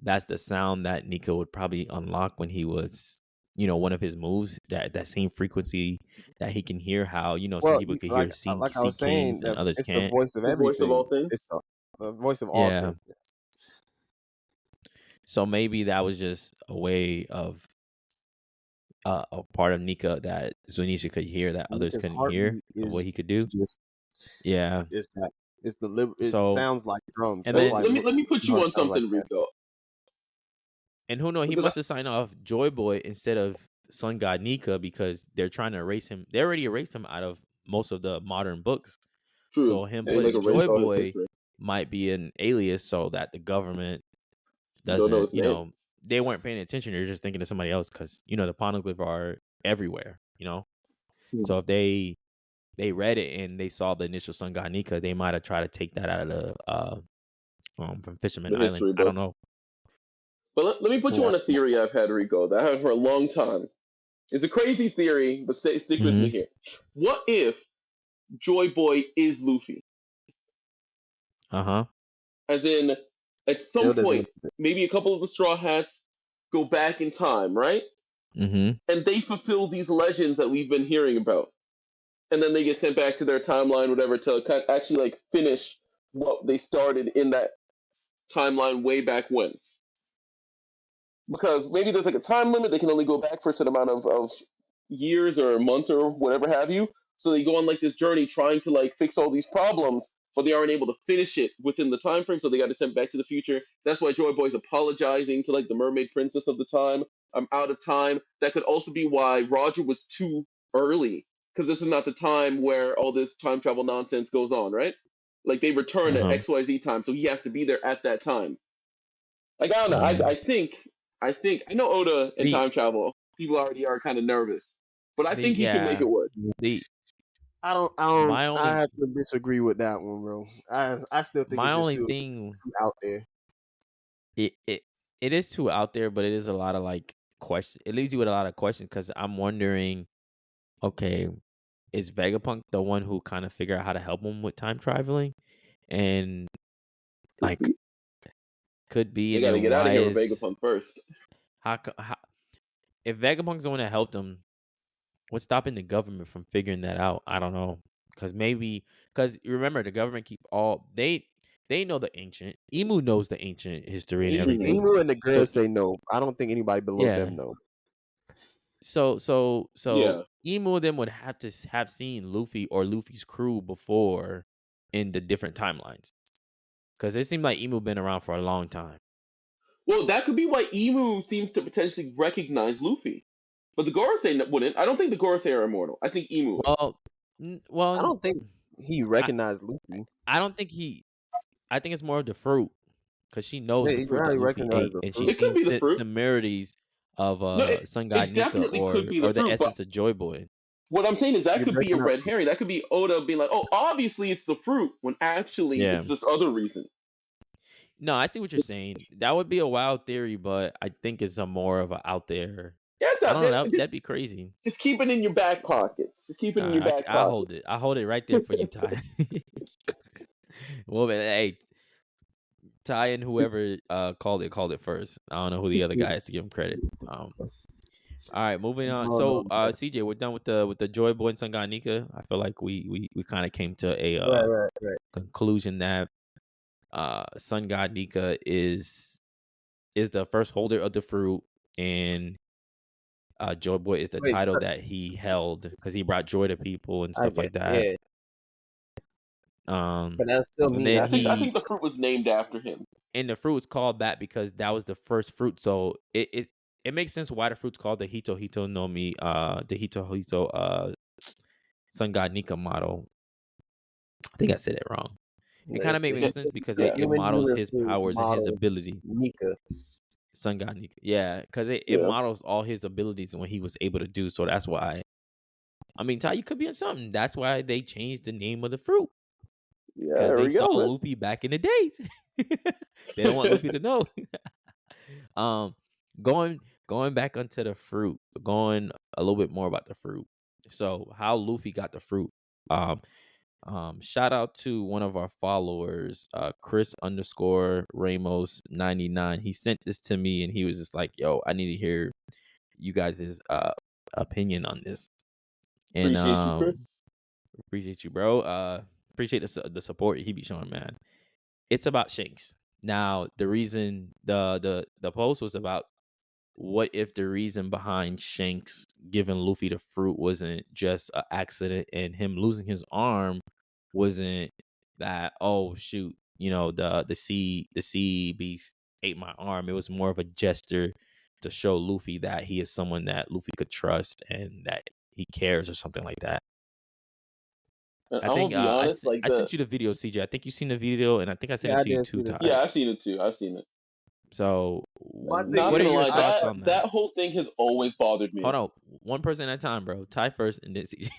that's the sound that Nika would probably unlock when he was, one of his moves, that same frequency that he can hear. How, some people can hear sea kings and others can't. It's the voice of everything. The voice of all things. It's the voice of all things. So maybe that was just a way of a part of Nika that Zunisha could hear that others couldn't hear, of what he could do. It sounds like drums. And then, let me put you on something, like Rico. And who knows? He must have signed off Joy Boy instead of Sun God Nika because they're trying to erase him. They already erased him out of most of the modern books. True. So him putting Joy Boy might be an alias so that the government doesn't, they weren't paying attention. They're just thinking of somebody else because, the poneglyph are everywhere, So if they read it and they saw the initial Sun God Nika, they might have tried to take that out of from Fisherman Island. I don't know. But let me put you on a theory I've had, Rico, that I've had for a long time. It's a crazy theory, but stick with me here. What if Joy Boy is Luffy? As in, at some point, maybe a couple of the Straw Hats go back in time, right? Mm-hmm. And they fulfill these legends that we've been hearing about. And then they get sent back to their timeline, whatever, to actually like finish what they started in that timeline way back when. Because maybe there's like a time limit, they can only go back for a certain amount of years or months or whatever have you. So they go on like this journey trying to like fix all these problems, but they aren't able to finish it within the time frame, so they got to send back to the future. That's why Joy Boy's apologizing to like the mermaid princess of the time. I'm out of time. That could also be why Roger was too early, because this is not the time where all this time travel nonsense goes on, right? Like they return at XYZ time, so he has to be there at that time. Like I don't know. I think I know Oda and time travel. People already are kind of nervous, but I think he can make it work. I have to disagree with that one, bro. I still think it's just too out there. It is too out there, but it is a lot of like questions. It leaves you with a lot of questions because I'm wondering, okay, is Vegapunk the one who kind of figured out how to help him with time traveling? And like could be. You got to get out of here with Vegapunk first. How if Vegapunk's the one that helped him, what's stopping the government from figuring that out? I don't know. Because remember the government keep all they know the ancient. Emu knows the ancient history and everything. Emu and the girls say no. I don't think anybody below them know. So Emu and them would have to have seen Luffy or Luffy's crew before in the different timelines. Because it seemed like Emu been around for a long time. Well, that could be why Emu seems to potentially recognize Luffy. But the Gorosei wouldn't. I don't think the Gorosei are immortal. I think Emu is. Well, I don't think he recognized Luffy. I don't think I think it's more of the fruit. Because she knows the fruit that Luffy ate. And she's seen similarities of Sun God Nika or the essence of Joy Boy. What I'm saying is that could be a red herring. That could be Oda being like, oh, obviously it's the fruit, when actually it's this other reason. No, I see what you're saying. That would be a wild theory, but I think it's a more of a out there. Yes, I don't know. That'd be crazy. Just keep it in your back pockets. Just keep it in your back pockets. I'll hold it right there for you, Ty. Well, hey, Ty and whoever called it first. I don't know who the other guy is to give him credit. All right, moving on. So, CJ, we're done with the Joy Boy and Sun God Nika. I feel like we kind of came to a conclusion that Sun God Nika is the first holder of the fruit, and Joy Boy is the title that he held because he brought joy to people and stuff like that. Yeah. But that still means I think the fruit was named after him, and the fruit was called that because that was the first fruit. So it makes sense why the fruit's called the Hito Hito no Mi, the Hito Hito Sun God Nika model. I think I said it wrong. It kind of makes sense because it models his powers and his ability. Nika. Sun God Nika. Yeah, because it models all his abilities and what he was able to do. So that's why. I mean, Ty, you could be in something. That's why they changed the name of the fruit. Because they saw Luffy back in the days. They don't want Luffy to know. Going back onto the fruit. Going a little bit more about the fruit. So how Luffy got the fruit. Shout out to one of our followers, Chris _Ramos 99. He sent this to me and he was just like, yo, I need to hear you guys' opinion on this. And appreciate you, Chris. Appreciate you, bro. Appreciate the support he be showing, man. It's about Shanks. Now, the reason the post was about what if the reason behind Shanks giving Luffy the fruit wasn't just an accident and him losing his arm wasn't that, oh shoot, the sea beast ate my arm. It was more of a gesture to show Luffy that he is someone that Luffy could trust and that he cares or something like that. I think I sent you the video, CJ. I think you've seen the video, and I think I sent it to you too, Ty. Yeah, I've seen it too. I've seen it. So, what are your thoughts on that? That whole thing has always bothered me. Hold on, one person at a time, bro. Ty first, and then CJ.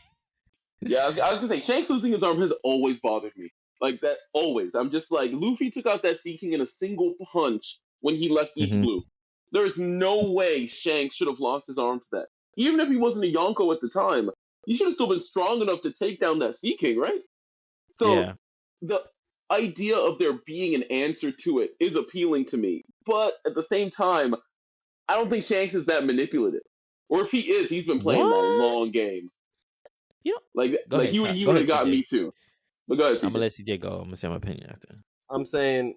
Yeah, I was gonna say Shanks losing his arm has always bothered me. Like that, always. I'm just like, Luffy took out that Sea King in a single punch when he left East Blue. There's no way Shanks should have lost his arm to that. Even if he wasn't a Yonko at the time, he should have still been strong enough to take down that Sea King, right? So the idea of there being an answer to it is appealing to me. But at the same time, I don't think Shanks is that manipulative. Or if he is, he's been playing that long game. You know, like he would have gotten me too. But go ahead, CJ. I'm gonna let CJ go. I'm gonna say my opinion after. I'm saying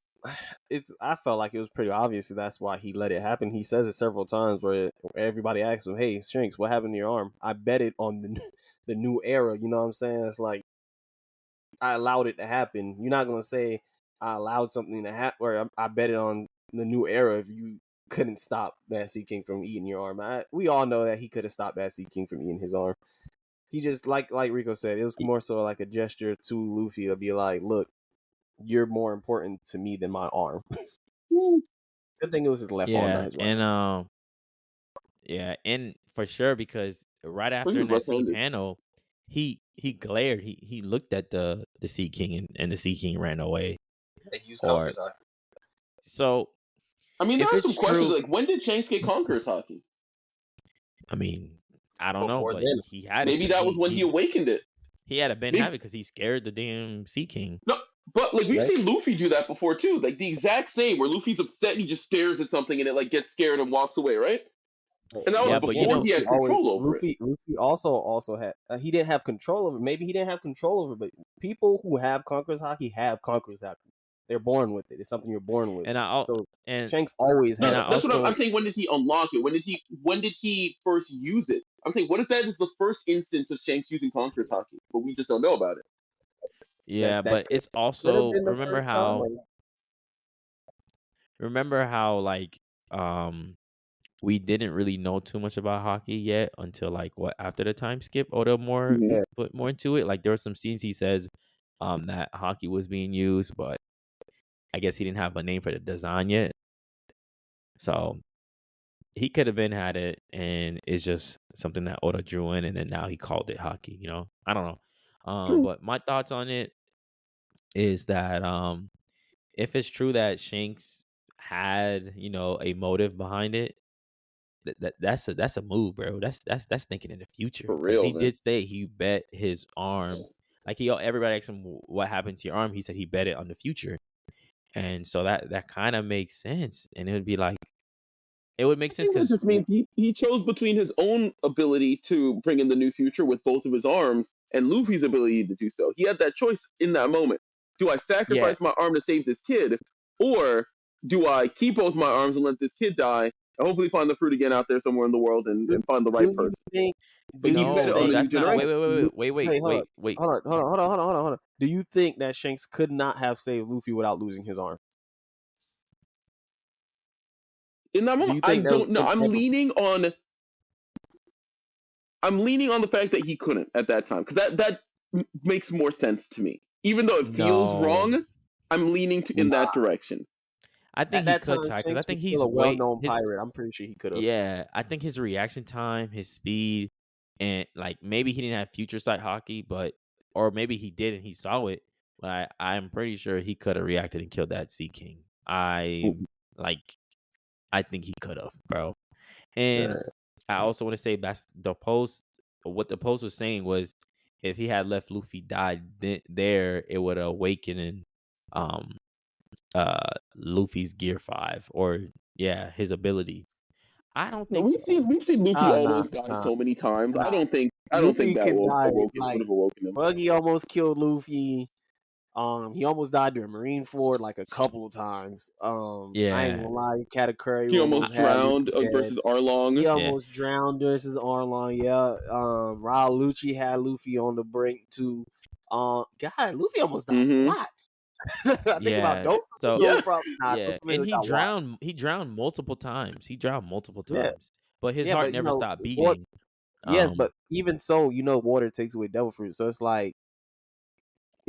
I felt like it was pretty obvious that's why he let it happen. He says it several times where everybody asks him, "Hey, Shanks, what happened to your arm?" I bet it on the new era. You know what I'm saying? It's like I allowed it to happen. You're not gonna say I allowed something to happen, or I bet it on the new era if you couldn't stop that Sea King from eating your arm. We all know that he could have stopped that Sea King from eating his arm. He just like Rico said, it was more so like a gesture to Luffy to be like, "Look, you're more important to me than my arm." Good thing it was his left arm, not his right. And and for sure, because right after that same panel, he glared. He looked at the Sea King, and the Sea King ran away. He used Conqueror's Haki. So, I mean, there are some questions like, when did Shanks get Conqueror's Haki? I mean, I don't know, but he had maybe it. That was when he awakened it. He had to been have it because he scared the damn Sea King. No, but like we've seen Luffy do that before too. Like the exact same, where Luffy's upset and he just stares at something and it like gets scared and walks away, right? And that was before he had control over it. Luffy also had he didn't have control over. Maybe he didn't have control over, but people who have Conqueror's Haki have Conqueror's Haki. They're born with it. It's something you're born with. And Shanks always had. That's what I'm saying. When did he unlock it? When did he first use it? I'm saying, what if that is the first instance of Shanks using Conqueror's Haki, but we just don't know about it? Yeah, but it's also remember how like we didn't really know too much about Haki yet until like after the time skip. Oda put more into it. Like there were some scenes he says that Haki was being used, but I guess he didn't have a name for the design yet. So he could have been had it, and it's just something that Oda drew in, and then now he called it Haki. You know, I don't know. But my thoughts on it is that if it's true that Shanks had a motive behind it, that's a move, bro. That's thinking in the future. For real, he did say he bet his arm. Like everybody asked him what happened to your arm. He said he bet it on the future, and so that kind of makes sense. And it would be like, it would make sense because it just means he chose between his own ability to bring in the new future with both of his arms and Luffy's ability to do so. He had that choice in that moment. Do I sacrifice my arm to save this kid, or do I keep both my arms and let this kid die and hopefully find the fruit again out there somewhere in the world and find the right person? But that's not. Wait. Hold on. Do you think that Shanks could not have saved Luffy without losing his arm? In that moment, I don't know. I'm leaning on the fact that he couldn't at that time, because that makes more sense to me. Even though it feels wrong, I'm leaning in that direction. I think he could, Ty, because I think he's a well-known pirate. I'm pretty sure he could have. Yeah, I think his reaction time, his speed, and like maybe he didn't have future sight Haki, or maybe he did and he saw it. But I'm pretty sure he could have reacted and killed that Sea King. I think he could have, bro. And I also want to say that's the post. What the post was saying was, if he had left Luffy died there, it would awaken Luffy's Gear 5, or his ability. I don't think we've seen Luffy always die so many times. I don't think that would have awoken him. Buggy almost killed Luffy. He almost died during Marineford like a couple of times. I ain't gonna lie, Katakuri. He almost drowned versus Arlong. He almost drowned versus Arlong. Yeah. Rob Lucci had Luffy on the brink too. God, Luffy almost died a lot. I think about Dofus. And he drowned multiple times. But his heart never stopped beating. Yes, but even so, water takes away devil fruit. So it's like,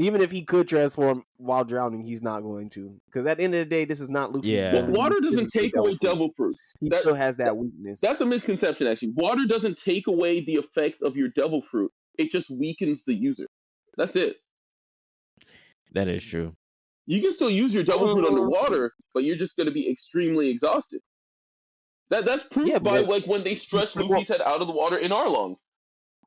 even if he could transform while drowning, he's not going to. Because at the end of the day, this is not Luffy's ability. Water doesn't take away devil fruit. He still has that weakness. That's a misconception, actually. Water doesn't take away the effects of your devil fruit. It just weakens the user. That's it. That is true. You can still use your devil fruit underwater, but you're just going to be extremely exhausted. That's proof by like when they stretched Luffy's head out of the water in Arlong.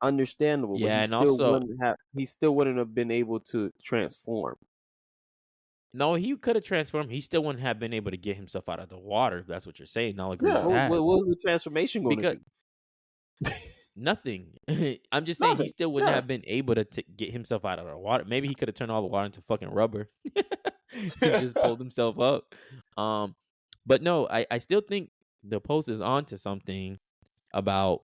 Understandable. Yeah, but he still wouldn't have been able to transform. No, he could have transformed. He still wouldn't have been able to get himself out of the water. If that's what you're saying. I'll agree with that. What was the transformation going to do? Nothing. I'm just saying he Nothing. still wouldn't Yeah. have been able to get himself out of the water. Maybe he could have turned all the water into fucking rubber. He just pulled himself up. But no, I still think the post is on to something about,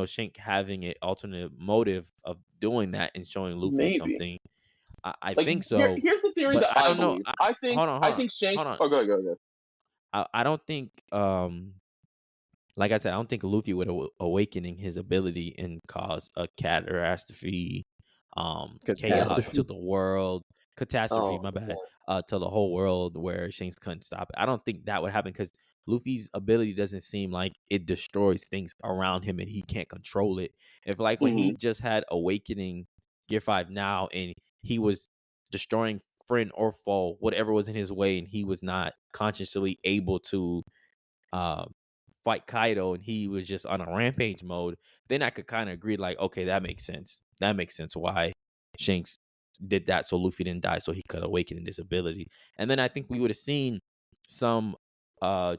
Shank having an alternate motive of doing that and showing Luffy Maybe. something. I Like, think so. Here's the theory that I believe. I think hold on. I think Shanks. Oh, go ahead. I don't think like I said, I don't think Luffy would awakening his ability and cause a catastrophe, chaos to the world. Catastrophe, my bad. To the whole world where Shanks couldn't stop it. I don't think that would happen because Luffy's ability doesn't seem like it destroys things around him and he can't control it. If like when he just had awakening Gear 5 now and he was destroying friend or foe, whatever was in his way, and he was not consciously able to fight Kaido and he was just on a rampage mode, then I could kind of agree, like, okay, that makes sense. That makes sense why Shanks did that so Luffy didn't die, so he could awaken this ability. And then I think we would have seen some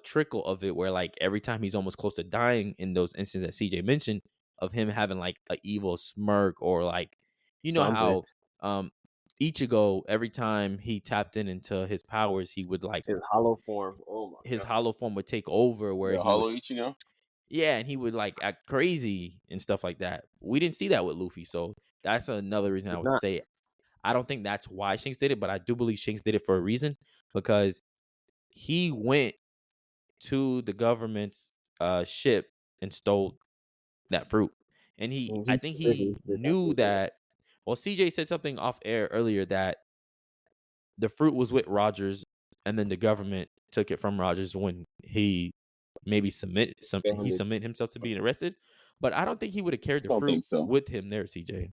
trickle of it where like every time he's almost close to dying in those instances that CJ mentioned of him having like an evil smirk or like know how Ichigo, every time he tapped into his powers, he would like his hollow form. Oh my his God. hollow form would take over where he hollow was, Ichigo. Yeah, and he would like act crazy and stuff like that. We didn't see that with Luffy, so that's another reason I would say I don't think that's why Shanks did it, but I do believe Shanks did it for a reason because he went to the government's ship and stole that fruit. And I think he knew that. Well, CJ said something off air earlier that the fruit was with Rogers, and then the government took it from Rogers when he maybe submit himself to being arrested. But I don't think he would have carried the fruit with him there, CJ.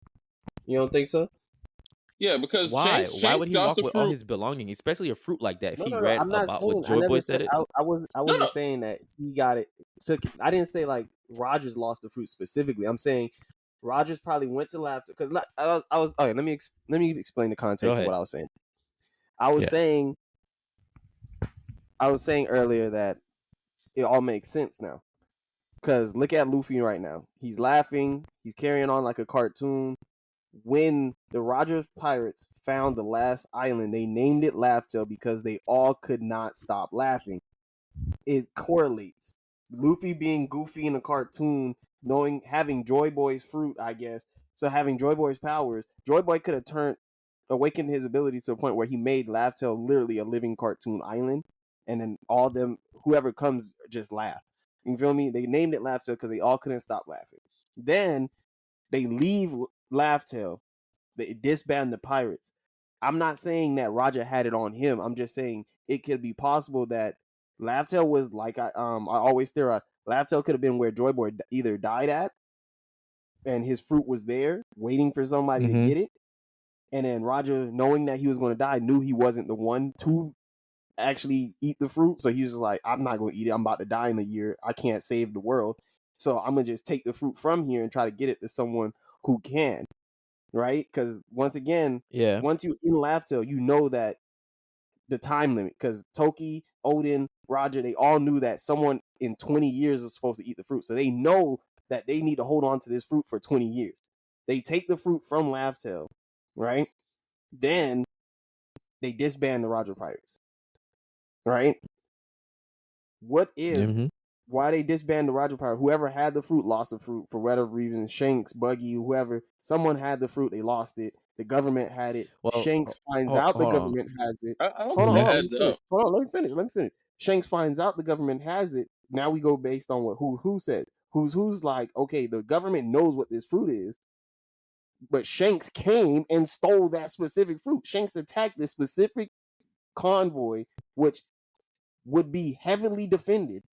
You don't think so? Yeah, because why? Shanks Why would he walk with fruit? all his belongings, especially a fruit like that? If he read I'm not about saying, what Joy Boy said, I wasn't saying that he got it. I didn't say like Rogers lost the fruit specifically. I'm saying Rogers probably went to laughter because I was. Okay, let me explain the context of what I was saying. I was saying earlier that it all makes sense now. Because look at Luffy right now. He's laughing. He's carrying on like a cartoon. When the Rogers pirates found the last island, they named it Laughtail because they all could not stop laughing. It correlates. Luffy being goofy in a cartoon, having Joy Boy's fruit, I guess. So having Joy Boy's powers, Joy Boy could have awakened his ability to a point where he made Laughtail literally a living cartoon island, and then all them, whoever comes, just laugh. You feel me? They named it Laughtail because they all couldn't stop laughing. Then they leave Laughtail. They disband the pirates. I'm not saying that Roger had it on him. I'm just saying it could be possible that Laughtail was like I always theorize. Laughtail could have been where Joy Boy either died at, and his fruit was there waiting for somebody to get it, and then Roger, knowing that he was going to die, knew he wasn't the one to actually eat the fruit. So he's just like, I'm not going to eat it. I'm about to die in a year. I can't save the world. So I'm going to just take the fruit from here and try to get it to someone who can. Right? Because once again, once you in Laughtail, you know that the time limit. Because Toki, Odin, Roger, they all knew that someone in 20 years is supposed to eat the fruit. So they know that they need to hold on to this fruit for 20 years. They take the fruit from Laughtail, right? Then they disband the Roger Pirates. Right? What if why they disband the Roger Pirate? Whoever had the fruit lost the fruit for whatever reason. Shanks, Buggy, whoever. Someone had the fruit, they lost it. The government had it. Well, Shanks finds out the government has it. Hold on, let me finish. Shanks finds out the government has it. Now we go based on what who said. Who's like, okay, the government knows what this fruit is, but Shanks came and stole that specific fruit. Shanks attacked this specific convoy, which would be heavily defended.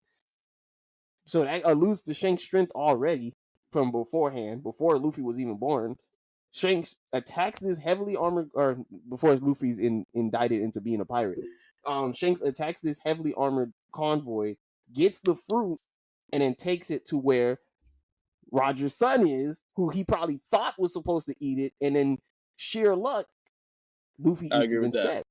So that alludes to Shanks' strength already from beforehand, before Luffy was even born. Shanks attacks this heavily armored, or before Luffy's indicted into being a pirate. Shanks attacks this heavily armored convoy, gets the fruit, and then takes it to where Roger's son is, who he probably thought was supposed to eat it, and then sheer luck, Luffy eats it instead.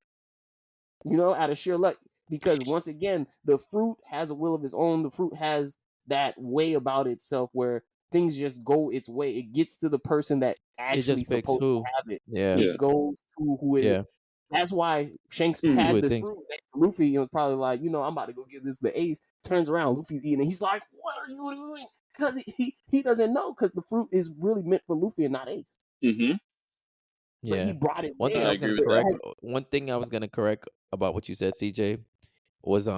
out of sheer luck. Because once again, the fruit has a will of its own. The fruit has that way about itself where things just go its way. It gets to the person that actually supposed to have it. Yeah. It goes to who it. Yeah. That's why Shanks had the fruit next to Luffy and was probably like, I'm about to go give this the Ace. Turns around, Luffy's eating, and he's like, "What are you doing?" Because he doesn't know, because the fruit is really meant for Luffy and not Ace. Mm-hmm. But he brought it. One thing I was gonna correct about what you said, CJ, was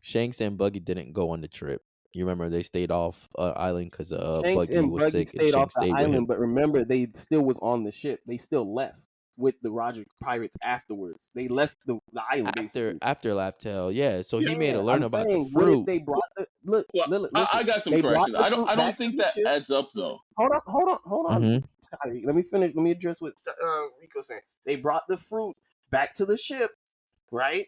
Shanks and Buggy didn't go on the trip. You remember they stayed off island because Buggy was sick. Stayed off the island, but remember they still was on the ship. They still left with the Roger pirates afterwards. They left the island after Laftel, yeah. So he made a learn about the fruit. What if they brought the look? Well, listen, I got some corrections. I don't think that adds up though. Hold on. Mm-hmm. Let me finish. Let me address what Rico's saying. They brought the fruit back to the ship, right?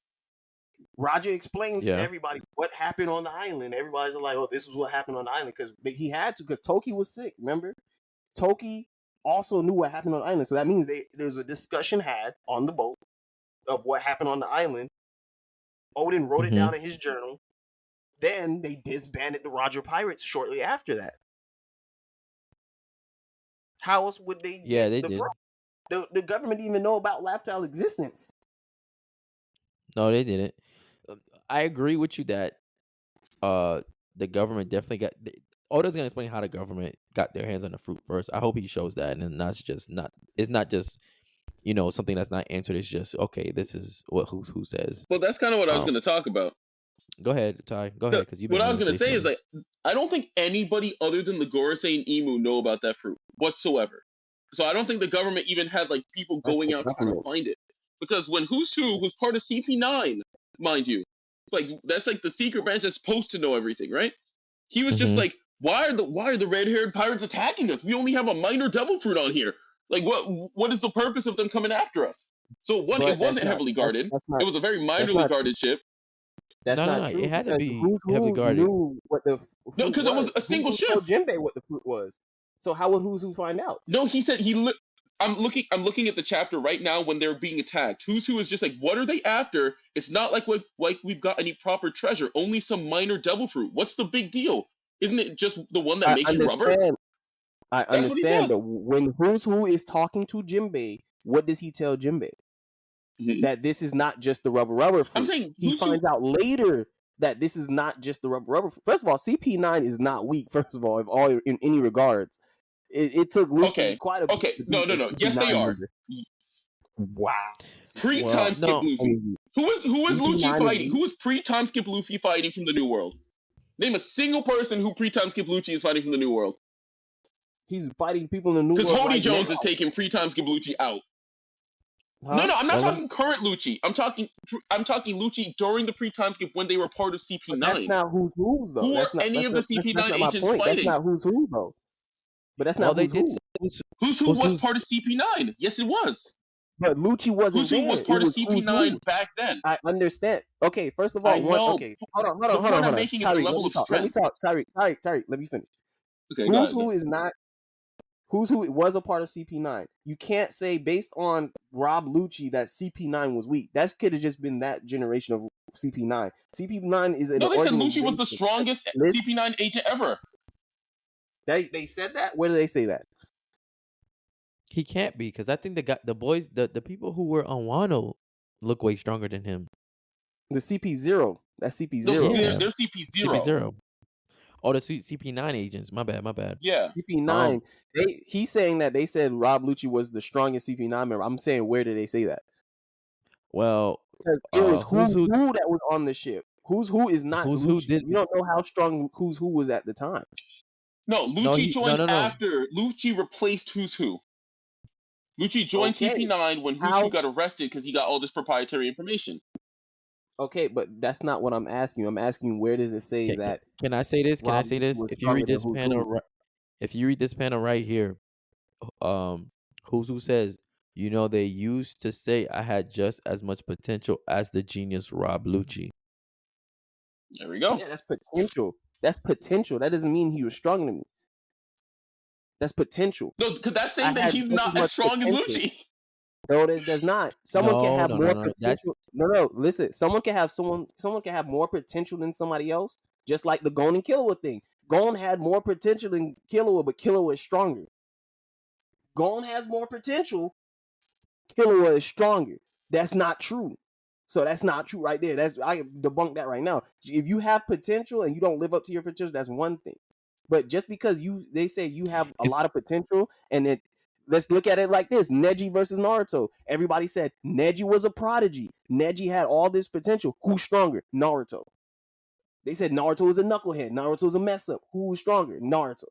Roger explains to everybody what happened on the island. Everybody's like, "Oh, this is what happened on the island," because he had to, because Toki was sick. Remember, Toki also knew what happened on the island, so that means there's a discussion had on the boat of what happened on the island. Odin wrote it down in his journal. Then they disbanded the Roger Pirates shortly after that. How else would they get they did. The government didn't even know about Laftel's existence. No, they didn't. I agree with you that the government definitely got. Oda's gonna explain how the government got their hands on the fruit first. I hope he shows that, and that's just not. It's not just something that's not answered. It's just okay. This is what who says. Well, that's kind of what I was going to talk about. Go ahead, Ty. Go ahead, because what I was going to say is like I don't think anybody other than the Gorosei and Emu know about that fruit whatsoever. So I don't think the government even had like people going out trying to find it, because when Who's Who was part of CP9, mind you, like that's like the secret branch that's supposed to know everything, right? He was just like, why are the red-haired pirates attacking us? We only have a minor devil fruit on here. Like what is the purpose of them coming after us? So it wasn't heavily guarded. It was a very minorly guarded ship. That's not true. It had to be heavily guarded. Knew what the no, because it was a single ship. Told Jinbei what the fruit was. So how would Who's Who find out? No, he said I'm looking at the chapter right now when they're being attacked. Who's Who is just like, what are they after? It's not like we've got any proper treasure, only some minor devil fruit. What's the big deal? Isn't it just the one that makes you rubber? I understand, but when Who's Who is talking to Jinbei, what does he tell Jinbei? That this is not just the rubber fruit. I'm saying he finds out later that this is not just the rubber fruit. First of all, CP9 is not weak. First of all, in any regards, it took Luffy quite a bit. Okay, no. Yes, they are. Member. Wow. Pre-time skip Luffy. Who is Lucci fighting? Who is pre-time skip Luffy fighting from the New World? Name a single person who pre-time skip Lucci is fighting from the New World. He's fighting people in the New World. Because Hody Jones is taking pre-time skip Lucci out. Huh? No, I'm not talking current Lucci. I'm talking Lucci during the pre-time skip when they were part of CP9. But that's not Who's Who's though. Who are any of the CP9 agents fighting? That's not Who's Who though. But that's not Who's Who. Who's Who was part of CP9. Yes, it was. But Lucci wasn't Who's Who was part of CP9 back then. I understand. Okay, first of all, hold on. I'm making it a level of strength. Let me talk. Tyreek, let me finish. Okay, Who's Who is not. Who's Who was a part of CP9. You can't say based on Rob Lucci that CP9 was weak. That could have just been that generation of CP9. CP9 is an No, they said Lucci was the strongest CP9 agent ever. They said that? Where do they say that? He can't be, because I think the boys, the people who were on Wano look way stronger than him. The CP0. That's CP0. They're CP0. CP0. Oh, the CP9 agents. My bad. Yeah. CP9. He's saying that they said Rob Lucci was the strongest CP9 member. I'm saying, where did they say that? Well, because it was Who's Who that was on the ship. Who's Who is not Who's Lucci. Who. You don't know how strong Who's Who was at the time. No, Lucci joined after. Lucci replaced Who's Who. Lucci joined CP9 when Who's Who got arrested because he got all this proprietary information. Okay, but that's not what I'm asking you. I'm asking, where does it say that? Can I say this? If you read this panel, if you read this panel right here, Who's Who says, they used to say I had just as much potential as the genius Rob Lucci. There we go. Yeah, that's potential. That's potential. That doesn't mean he was stronger than me. That's potential. No, because that's saying that he's not as strong as Lucci. No, there's not. Someone can have more potential. No. Listen, someone can have more potential than somebody else. Just like the Gon and Killua thing. Gon had more potential than Killua, but Killua is stronger. Gon has more potential. Killua is stronger. That's not true. So that's not true right there. I debunk that right now. If you have potential and you don't live up to your potential, that's one thing. But just because they say you have a lot of potential, and let's look at it like this: Neji versus Naruto. Everybody said Neji was a prodigy. Neji had all this potential. Who's stronger? Naruto. They said Naruto was a knucklehead. Naruto was a mess up. Who's stronger? Naruto.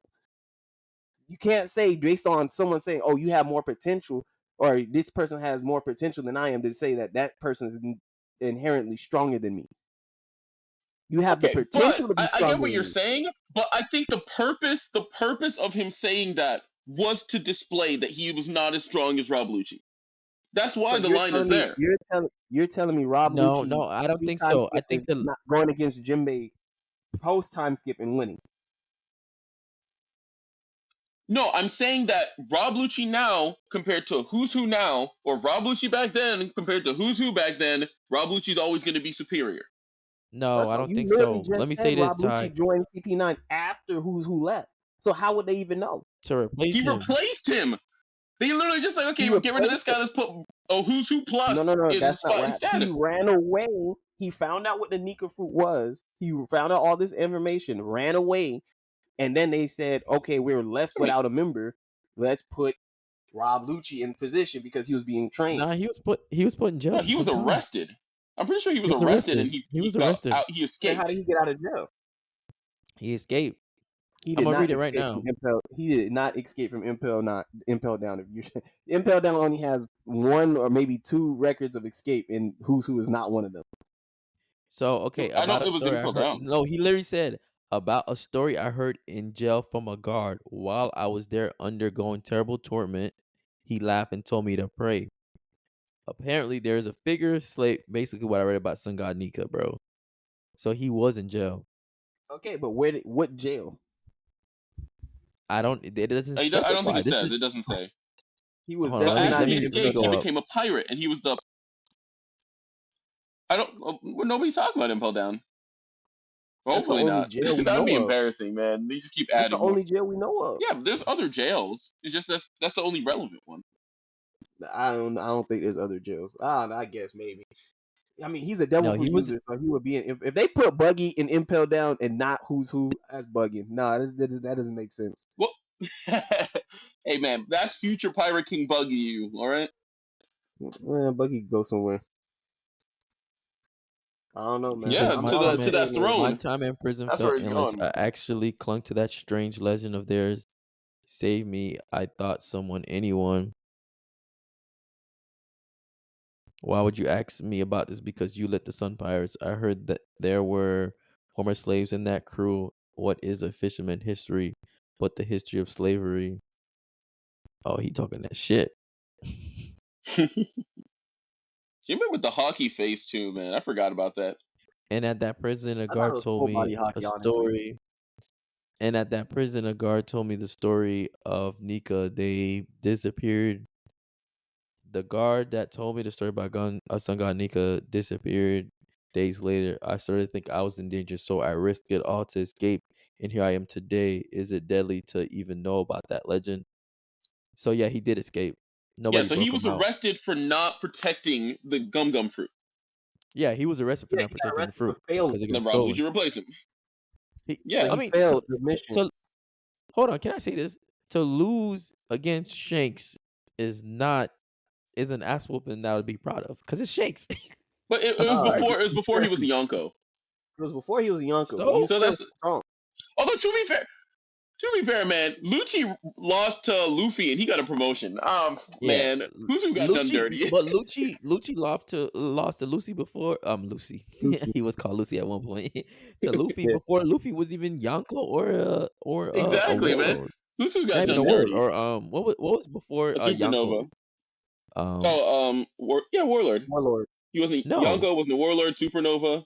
You can't say based on someone saying, "Oh, you have more potential," or "This person has more potential than I am," to say that person is inherently stronger than me. You have the potential to be stronger. I get what you're saying, but I think the purpose of him saying that was to display that he was not as strong as Rob Lucci. That's why the line is there. You're telling me Rob Lucci? No, I don't think so. I think not going against Jinbei post time skip and winning. No, I'm saying that Rob Lucci now compared to Who's Who now, or Rob Lucci back then compared to Who's Who back then, Rob Lucci's always going to be superior. No, I don't think so. Let me say this, Rob Lucci joined CP9 after Who's Who left. So how would they even know? To replace him. He replaced him. They literally just like, okay, we'll get rid of this guy. Let's put Who's Who plus. No, that's not right. He ran away. He found out what the Nika fruit was. He found out all this information, ran away, and then they said, okay, we're left without a member. Let's put Rob Lucci in position because he was being trained. Nah, he was put in jail. No, he was arrested. I'm pretty sure he was arrested and he was arrested. He escaped. How did he get out of jail? He escaped. I'm gonna read it right now. He did not escape from Impel Down. Impel Down only has one or maybe two records of escape, and Who's Who is not one of them. So okay, I know it was Impel Down. No, he literally said about a story I heard in jail from a guard while I was there undergoing terrible torment. He laughed and told me to pray. Apparently, there's a figure of slave. Basically, what I read about Sun God Nika, bro. So he was in jail. Okay, but what jail? I don't. It doesn't. I don't think it says. It doesn't say. He was. After he escaped, he became a pirate, and he was the. I don't. Nobody's talking about Impel Down. Hopefully not. That'd be embarrassing, man. They just keep adding. That's the only jail we know of. Yeah, but there's other jails. It's just that's the only relevant one. I don't think there's other jails. I guess maybe. I mean, he's a devil fruit user, so he would be in. If they put Buggy in Impel Down and not Who's Who, that's bugging. No, that doesn't make sense. Well, hey man, that's future Pirate King Buggy. You all right? Buggy go somewhere. I don't know, man. Yeah, to that throne. My time in prison felt endless. I actually clung to that strange legend of theirs. Save me. I thought anyone. Why would you ask me about this? Because you let the Sun Pirates. I heard that there were former slaves in that crew. What is a fisherman history but the history of slavery? Oh, he talking that shit. You remember with the hockey face too, man? I forgot about that. And at that prison, a guard told me a story. And at that prison, a guard told me the story of Nika. They disappeared. The guard that told me the story about Sun God Nika disappeared days later. I started to think I was in danger, so I risked it all to escape. And here I am today. Is it deadly to even know about that legend? So yeah, he did escape. So he was arrested for not protecting the gum fruit. Yeah, he was arrested for not protecting the fruit. And then Rob Lucci replaced him. He failed the mission. Hold on, can I say this? To lose against Shanks is an ass whooping that I would be proud of, because it's Shanks. But it was before he was a Yonko. It was before he was a Yonko. So that's strong. Although to be fair, man, Lucci lost to Luffy and he got a promotion. Man, who got done dirty? But Lucci lost to Lucy before. Lucy. He was called Lucy at one point. To Luffy before Luffy was even Yonko or exactly, man. Who got done dirty? Or what was before Supernova? Yonko? Warlord. Warlord. He wasn't. No. Yonko wasn't the Warlord. Supernova.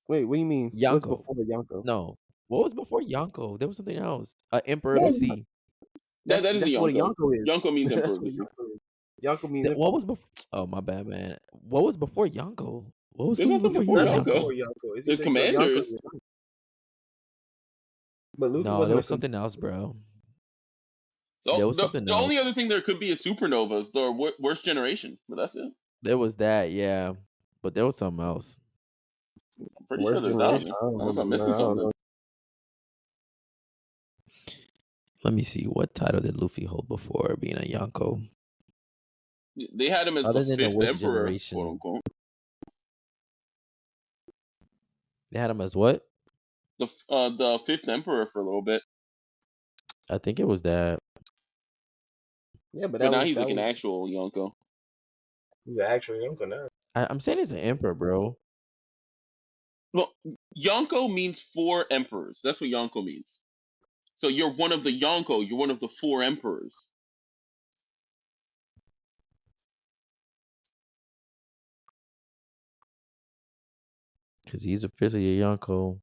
Wait, what do you mean? Yonko. What was before Yonko? No. What was before Yonko? There was something else. Emperor of the Sea. That is the Yonko. What Yonko is. Yonko means Emperor of the Sea. Yonko means What was before? Oh, my bad, man. What was before Yonko? What was There's nothing before before nothing Yonko. before Yonko. It's There's either Yonko or commanders. Yonko. But Luffy No, wasn't there was something else, bro. So There was the something only else. other thing there could be is supernovas, the worst generation, but that's it. There was that, yeah, but there was something else. I'm pretty Worst sure there's generation. that. Unless I'm missing something. Let me see. What title did Luffy hold before being a Yonko? They had him as Other the than the fifth worst emperor, generation. quote unquote. They had him as what? The fifth emperor for a little bit. I think it was that. Yeah, but now he's like an actual Yonko. He's an actual Yonko now. I'm saying he's an emperor, bro. Well, Yonko means 4 emperors. That's what Yonko means. So you're one of the Yonko. You're one of the 4 emperors. Because he's officially a Yonko.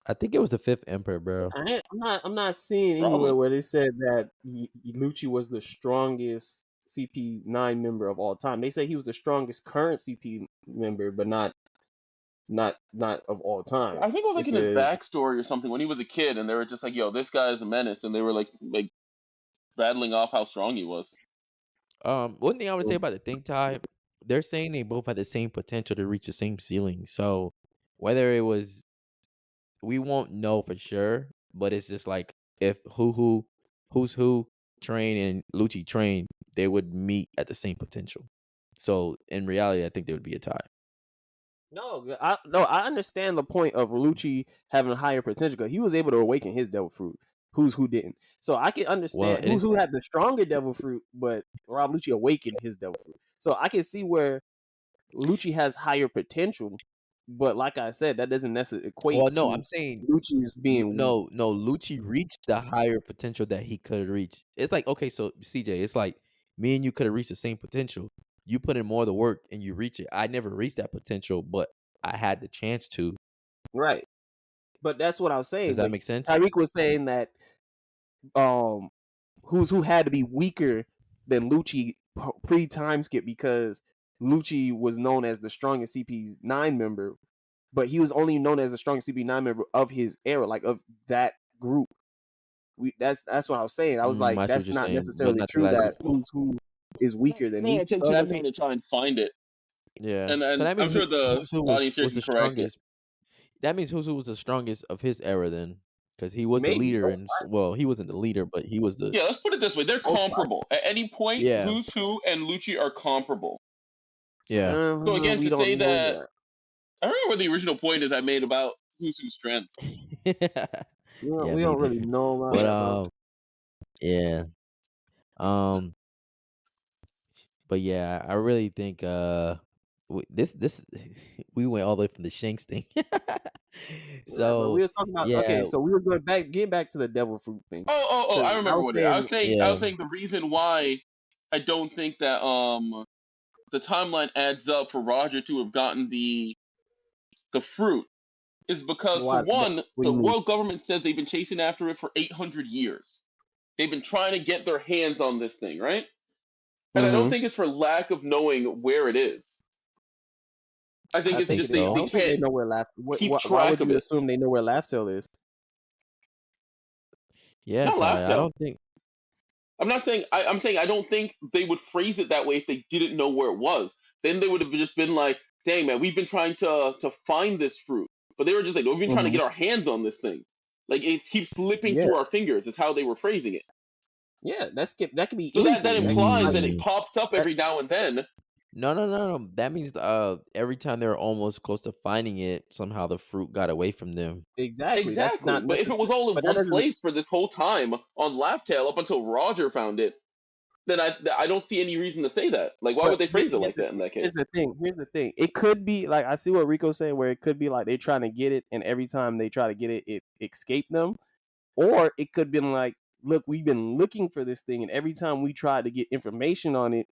I think it was the 5th emperor, bro. I'm not seeing anywhere where they said that Lucci was the strongest CP9 member of all time. They say he was the strongest current CP member, but not of all time. I think it was like in his backstory or something when he was a kid, and they were just like, "Yo, this guy is a menace," and they were like rattling off how strong he was. One thing I would say about the Think Type, they're saying they both had the same potential to reach the same ceiling. So whether it was, we won't know for sure, but it's just like if who's who train and Lucci train, they would meet at the same potential. So in reality, I think there would be a tie. No, I understand the point of Lucci having a higher potential because he was able to awaken his devil fruit. Who's who didn't. So I can understand who's who had the stronger devil fruit, but Rob Lucci awakened his devil fruit. So I can see where Lucci has higher potential, but like I said, that doesn't necessarily equate. Well, no, I'm saying Lucci is being no. Lucci reached the higher potential that he could reach. It's like, okay, so CJ, it's like me and you could have reached the same potential. You put in more of the work and you reach it. I never reached that potential, but I had the chance to. Right. But that's what I was saying. Does that make sense? Tyreek was saying that who's who had to be weaker than Lucci pre-time skip because Lucci was known as the strongest CP9 member, but he was only known as the strongest CP9 member of his era, like of that group. That's what I was saying. I was like, that's not necessarily true that who's who is weaker than me. Take too much time to try and find it. Yeah, and so I'm sure the audience here can correct it. That means who was the strongest of his era then, because he was the leader, and well, he wasn't the leader, but he was the. Yeah, let's put it this way: they're comparable at any point. Yeah. Who's who and Lucci are comparable. Yeah. So again, to say that, I don't know what the original point is I made about who's whose strength. we don't really know about that. Yeah. But yeah, I really think this we went all the way from the Shanks thing. So we were talking about so we were getting back to the devil fruit thing. Oh, I remember what it is. I was saying the reason why I don't think that the timeline adds up for Roger to have gotten the fruit is because for one, the world government says they've been chasing after it for 800 years. They've been trying to get their hands on this thing, right? And I don't think it's for lack of knowing where it is. I think it's just they can't know where keep track why would of you it. assume they know where Laugh Tale is? Yeah, not Laugh Tale. I don't think. I'm not saying. I'm saying I don't think they would phrase it that way if they didn't know where it was. Then they would have just been like, "Dang man, we've been trying to find this fruit," but they were just like, "We've been trying to get our hands on this thing." Like it keeps slipping through our fingers. Is how they were phrasing it. Yeah, that could be. So that implies that it pops up every now and then. No. That means every time they were almost close to finding it, somehow the fruit got away from them. Exactly. But if it was all in one place for this whole time on Laugh Tale up until Roger found it, then I don't see any reason to say that. Like, why would they phrase it like that in that case? Here's the thing. It could be like I see what Rico's saying, where it could be like they're trying to get it, and every time they try to get it, it escaped them, or it could have been like, look, we've been looking for this thing, and every time we tried to get information on it,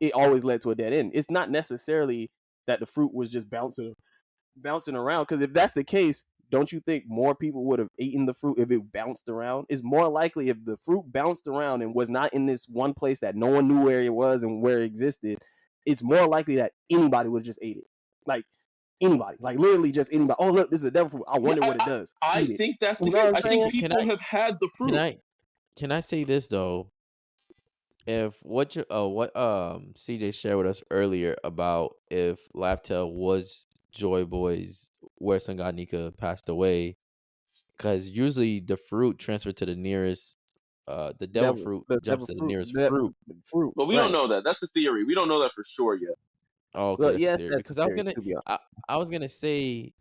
it always led to a dead end. It's not necessarily that the fruit was just bouncing bouncing around. Because if that's the case, don't you think more people would have eaten the fruit if it bounced around? It's more likely if the fruit bounced around and was not in this one place that no one knew where it was and where it existed. It's more likely that anybody would have just ate it. Like anybody, like literally just anybody. Oh, look, this is a devil fruit. I wonder what it does. I think that's the case. I think people have had the fruit. Can I say this though? If what CJ shared with us earlier about if Laugh-Tale was Joy Boy's where Sun God Nika passed away, because usually the fruit transferred to the nearest the devil fruit jumps to the nearest fruit. Well, we don't know that. That's the theory. We don't know that for sure yet. Oh, okay. Well, yes, that's because I was gonna say,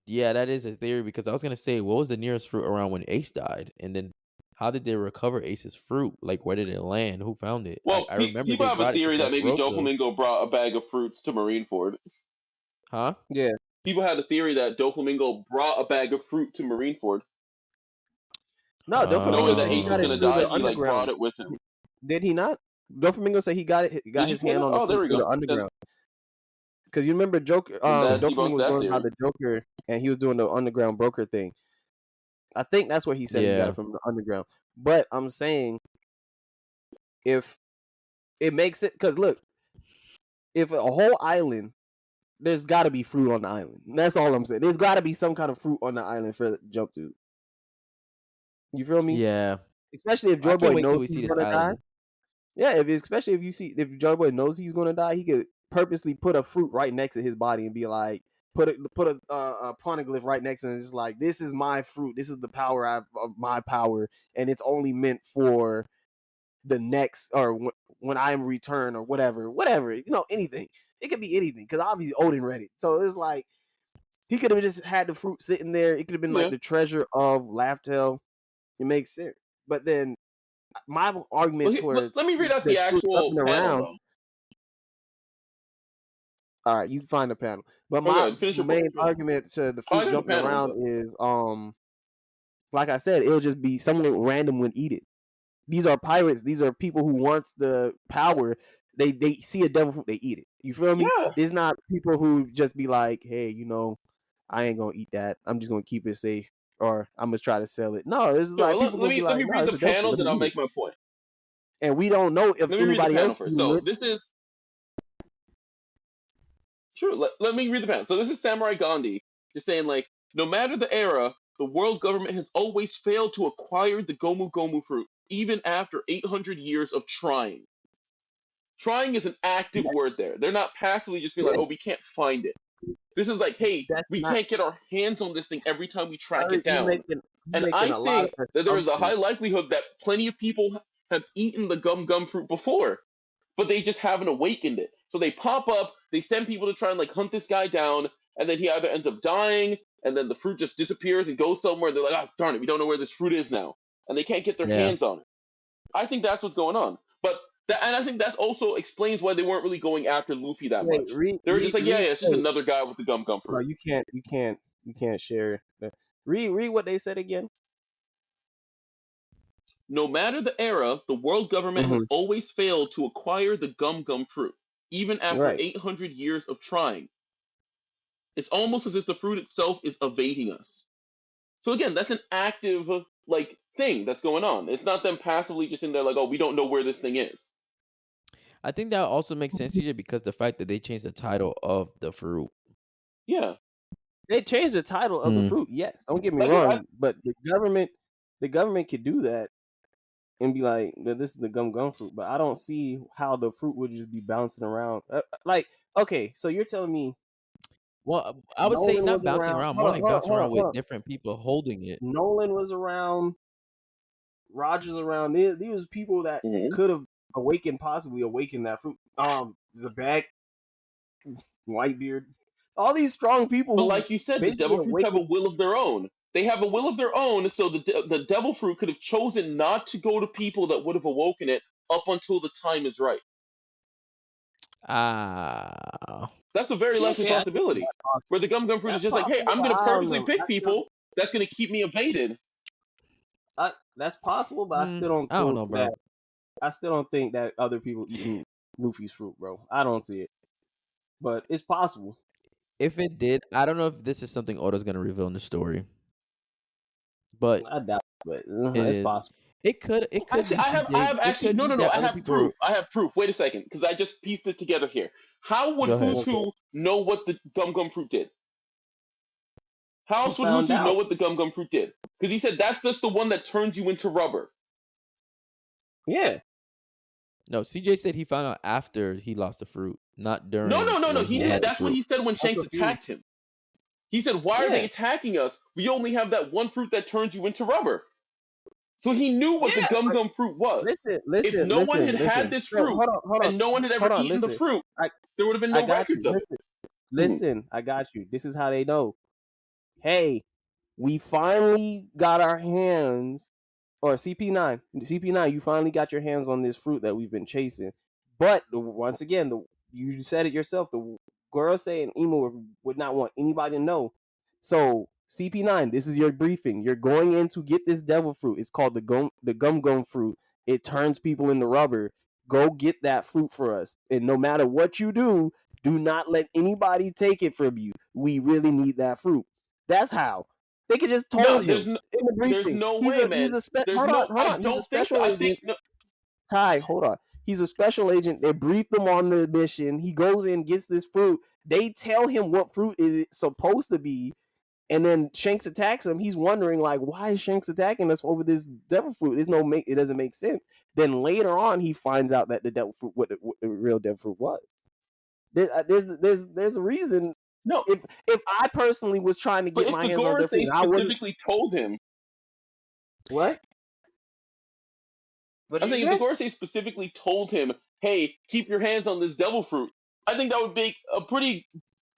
yeah, that is a theory because I was gonna say, what was the nearest fruit around when Ace died, and then how did they recover Ace's fruit? Like, where did it land? Who found it? Well, I remember people have a theory that maybe Doflamingo brought a bag of fruits to Marineford. Huh? Yeah. People had a theory that Doflamingo brought a bag of fruit to Marineford. No, Doflamingo knowing that Ace was gonna die, he like brought it with him. Did he not? Doflamingo said he got it. Got his hand on the fruit through the underground. Because you remember Joker, Doflamingo was going by the Joker, and he was doing the underground broker thing. I think that's what he said. He got it from the underground. But I'm saying, if it makes it, because look, if a whole island, there's got to be fruit on the island. That's all I'm saying. There's got to be some kind of fruit on the island for Jump to. You feel me? Yeah. Especially if Joy Boy knows he's gonna die. Yeah, especially if Joy Boy knows he's gonna die, he could purposely put a fruit right next to his body and be like, put a poneglyph right next to him. It's like, this is my fruit. This is the power of my power, and it's only meant for the next or when I am returned or whatever. Anything. It could be anything because obviously Odin read it. So it's like he could have just had the fruit sitting there. It could have been like the treasure of Laugh-Tale. It makes sense. But then my argument towards let me read out the actual panel. All right, you can find the panel. But my main argument to the fruit jumping around is, like I said, it'll just be someone random would eat it. These are pirates. These are people who wants the power. They see a devil fruit, they eat it. You feel me? Yeah. There's not people who just be like, hey, I ain't gonna eat that. I'm just gonna keep it safe, or I'm gonna try to sell it. No, it's like let me read the panel, then I'll make my point. And we don't know if anybody else. So this is true. Let me read the panel. So this is Samurai Gandhi just saying, like, no matter the era, the world government has always failed to acquire the Gomu Gomu fruit, even after 800 years of trying. Trying is an active word there. They're not passively just being like, oh, we can't find it. This is like, hey, can't get our hands on this thing every time we track it down. And I think that there is a high likelihood that plenty of people have eaten the gum gum fruit before, but they just haven't awakened it. So they pop up, they send people to try and like hunt this guy down, and then he either ends up dying, and then the fruit just disappears and goes somewhere. They're like, oh, darn it, we don't know where this fruit is now. And they can't get their hands on it. I think that's what's going on. And I think that also explains why they weren't really going after Luffy that much. They were just like, it's just another guy with the gum gum fruit. No, you can't share that. Read what they said again. No matter the era, the world government has always failed to acquire the gum gum fruit, even after 800 years of trying. It's almost as if the fruit itself is evading us. So again, that's an active thing that's going on. It's not them passively just in there like, oh, we don't know where this thing is. I think that also makes sense, CJ, because the fact that they changed the title of the fruit. Yeah. They changed the title of the fruit, yes. Don't get me wrong, but the government could do that and be like, this is the gum gum fruit, but I don't see how the fruit would just be bouncing around. Okay, so you're telling me. Well, I would say not bouncing around, more like bouncing around with different people holding it. Nolan was around. Rogers around. These was people that could have possibly awakened that fruit. Zabak, Whitebeard, all these strong people. But like you said, the devil fruits have a will of their own. They have a will of their own, so the devil fruit could have chosen not to go to people that would have awoken it up until the time is right. That's a very likely possibility. Where the gum gum fruit is just like, hey, I'm going to purposely pick people that's going to keep me evaded. That's possible, but I still don't. I don't know, bro. I still don't think that other people eating Luffy's fruit, bro. I don't see it, but it's possible. If it did, I don't know if this is something Oda's gonna reveal in the story, but I doubt, but it it's is. possible. It could Actually, be I CJ. have It actually could no, be no, no. that I other have people. proof. I have proof. Wait a second, because I just pieced it together here. How would Go ahead. Who's know what the gum gum fruit did? How else would found Who's know out. what the gum gum fruit did? Because he said that's just the one that turns you into rubber. Yeah. No, CJ said he found out after he lost the fruit, not during. No. He did. That's what he said when Shanks confused. attacked him. He said, "Why are they attacking us? We only have that one fruit that turns you into rubber." So he knew what the gum gum fruit was. Listen, if no one had this fruit hold on, and no one had ever eaten the fruit, there would have been no records of it. Listen, I got you. This is how they know. Hey, we finally got our hands, or CP9, you finally got your hands on this fruit that we've been chasing. But once again, you said it yourself. The Gorosei and Imo would not want anybody to know. So CP9, this is your briefing. You're going in to get this devil fruit. It's called the gum fruit. It turns people into rubber. Go get that fruit for us. And no matter what you do not let anybody take it from you. We really need that fruit. That's how. They could just told him in the briefing. There's no way, man. Hold on. He's a special agent. Ty, hold on. He's a special agent. They briefed him on the mission. He goes in, gets this fruit. They tell him what fruit it's supposed to be. And then Shanks attacks him. He's wondering, like, why is Shanks attacking us over this devil fruit? It doesn't make sense. Then later on, he finds out that the devil fruit, what the real devil fruit was. There's a reason. No, if I personally was trying to get my hands on different, I specifically told him. What? I'm saying if the Gorosei specifically told him, "Hey, keep your hands on this devil fruit," I think that would make a pretty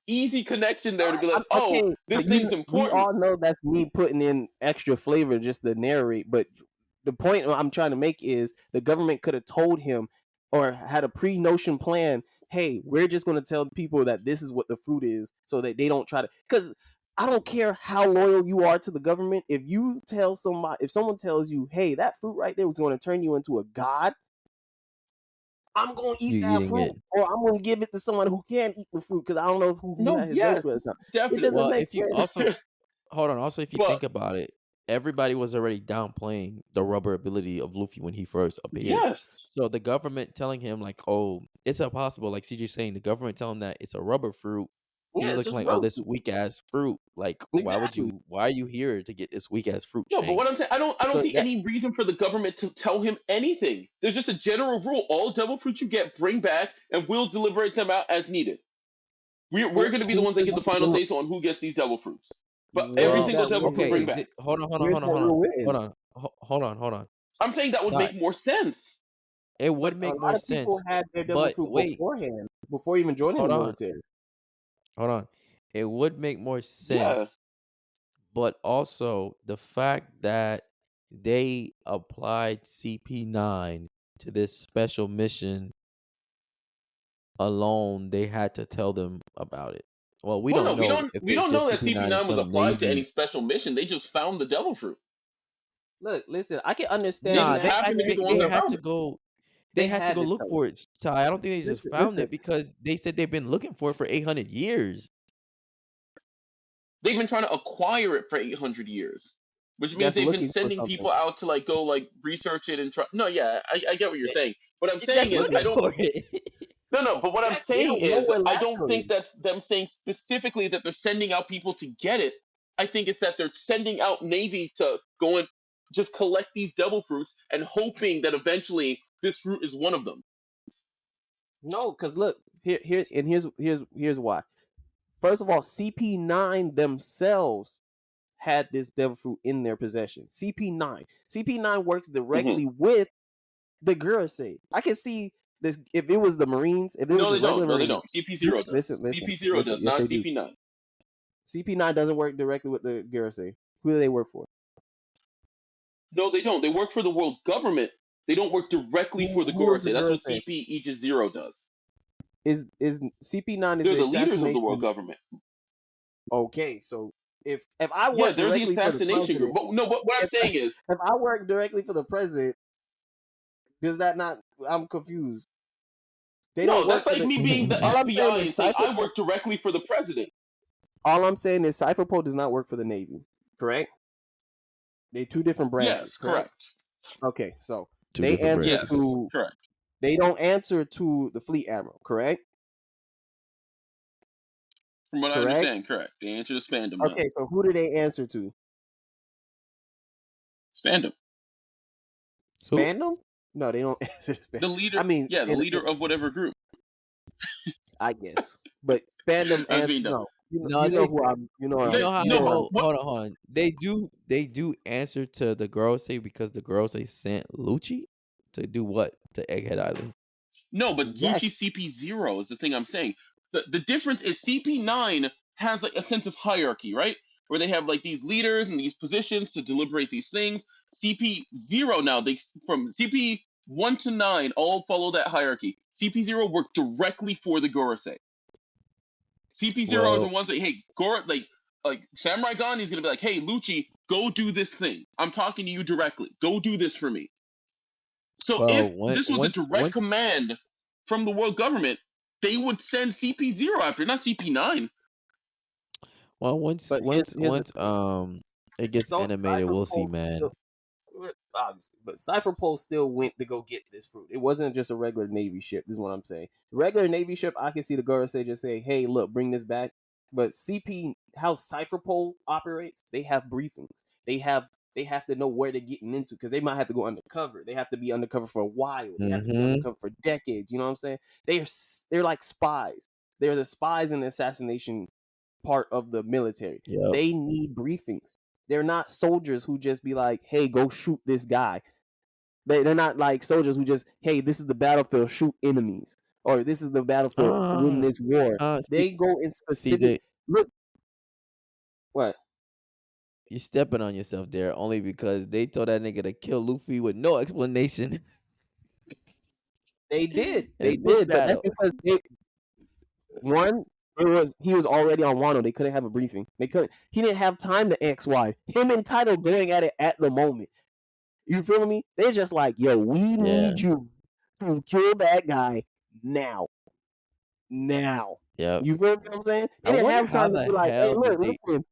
easy connection there to be like, "Oh, this thing's important." We all know that's me putting in extra flavor just to narrate, but the point I'm trying to make is the government could have told him or had a pre-notion plan. Hey, we're just going to tell people that this is what the fruit is so that they don't try to, because I don't care how loyal you are to the government. If someone tells you, hey, that fruit right there was going to turn you into a god, I'm going to eat that fruit, or I'm going to give it to someone who can eat the fruit, because I don't know who has his fruit at the time. Definitely. It doesn't make sense. Also, if you think about it, everybody was already downplaying the rubber ability of Luffy when he first appeared. Yes. So the government telling him like, "Oh, it's impossible," like CJ saying, the government telling him that it's a rubber fruit. He's looking like, "Oh, this weak ass fruit. Like, why are you here to get this weak ass fruit?" No, but what I'm saying, I don't see any reason for the government to tell him anything. There's just a general rule: all devil fruits you get, bring back, and we'll deliberate them out as needed. We're going to be the ones that get the final say so on who gets these devil fruits. But every single devil fruit bring back. Hold on. I'm saying that would make more sense. It would make more sense. People had their devil fruit beforehand, before even joining the military. Hold on. It would make more sense. But also the fact that they applied CP9 to this special mission alone, they had to tell them about it. Well, we don't know that CP9 was applied to any special mission. They just found the devil fruit. Look, listen, I can understand. They had to go look for it, Ty. I don't think they just found it, because they said they've been looking for it for 800 years. They've been trying to acquire it for 800 years, which means they've been sending people out to go research it and try. No, yeah, I get what you're saying. What I'm saying is I don't. No, but what I'm saying is I don't think that's them saying specifically that they're sending out people to get it. I think it's that they're sending out Navy to go and just collect these devil fruits and hoping that eventually this fruit is one of them. No, because look, here's why. First of all, CP9 themselves had this devil fruit in their possession. CP9 works directly with the Gorosei. I can see this if it was the Marines. If it was they don't. CP0 does. Listen, CP0 does, not CP9. CP9 doesn't work directly with the Gorosei. Who do they work for? No, they don't. They work for the world government. They don't work directly for the Gorosei. That's what CP Aegis 0 does. Is CP9 they're the leaders of the world government. Okay, so if I work they're the assassination group. But what I'm saying is, if I work directly for the president, does that not? I'm confused. That's like me being the FBI and saying I work directly for the president. all I'm saying is Cypher Pole does not work for the Navy, correct? They're two different branches. Yes, correct. Okay, so Two they different answer Yes, to correct. they don't answer to the fleet admiral, correct? From what I understand, correct. They answer to Spandam now. Okay, so who do they answer to? Spandam. Spandam? No, they don't answer to Spandam. The leader. I mean, yeah, the leader of whatever group. I guess, but Spandam I was answer. being dumb. No, you know who I'm. You know You know how? no, hold what- on. They do answer to the girls say because the girls they sent Lucci to do what to Egghead Island. No, but Yes. Lucci CP0 is the thing I'm saying. The difference is CP9 has like a sense of hierarchy, right? Where they have like these leaders and these positions to deliberate these things. CP0 now, they from CP1 to 9 all follow that hierarchy. CP0 work directly for the Gorosei. CP0 are the ones that, hey, like Samurai Gandhi's gonna be like, hey, Lucci, go do this thing. I'm talking to you directly. Go do this for me. So this was a direct command from the world government, they would send CP0 after, not CP9. Well, once it gets animated, we'll see, man. Obviously, but Cypher Pole still went to go get this fruit. It wasn't just a regular Navy ship. Is what I'm saying. Regular Navy ship, I can see the Gorosei just say, "Hey, look, bring this back." But CP, how Cypher Pole operates, they have briefings. They have to know where they're getting into because they might have to go undercover. They have to be undercover for a while. They have to be undercover for decades. You know what I'm saying? They're like spies. They're the spies in the assassination part of the military. Yep. They need briefings. They're not soldiers who just be like, "Hey, go shoot this guy." They're not like soldiers who just, "Hey, this is the battlefield, shoot enemies," or "This is the battlefield, win this war." They go in specific. Look, what? You're stepping on yourself there only because they told that nigga to kill Luffy with no explanation. They did, but that's because he was already on Wano. They couldn't have a briefing. He didn't have time to X Y. Him and Title going at it at the moment. You feel me? They're just like, "Yo, we need you to kill that guy now." Yeah. You feel what I'm saying? They didn't have time to be like, "Hey, look, listen.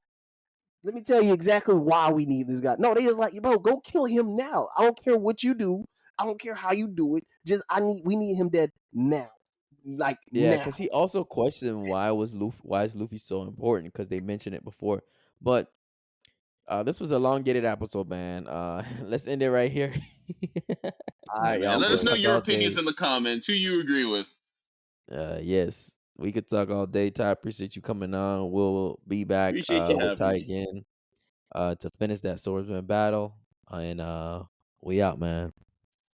Let me tell you exactly why we need this guy." No, they just like, "Bro, go kill him now. I don't care what you do. I don't care how you do it. We need him dead now." Like, because he also questioned why is Luffy so important because they mentioned it before. But this was a elongated episode, man. Let's end it right here. All right, let us know your opinions in the comments. Who you agree with? Yes, we could talk all day. Ty, appreciate you coming on. We'll be back with Ty again to finish that swordsman battle. And we out, man.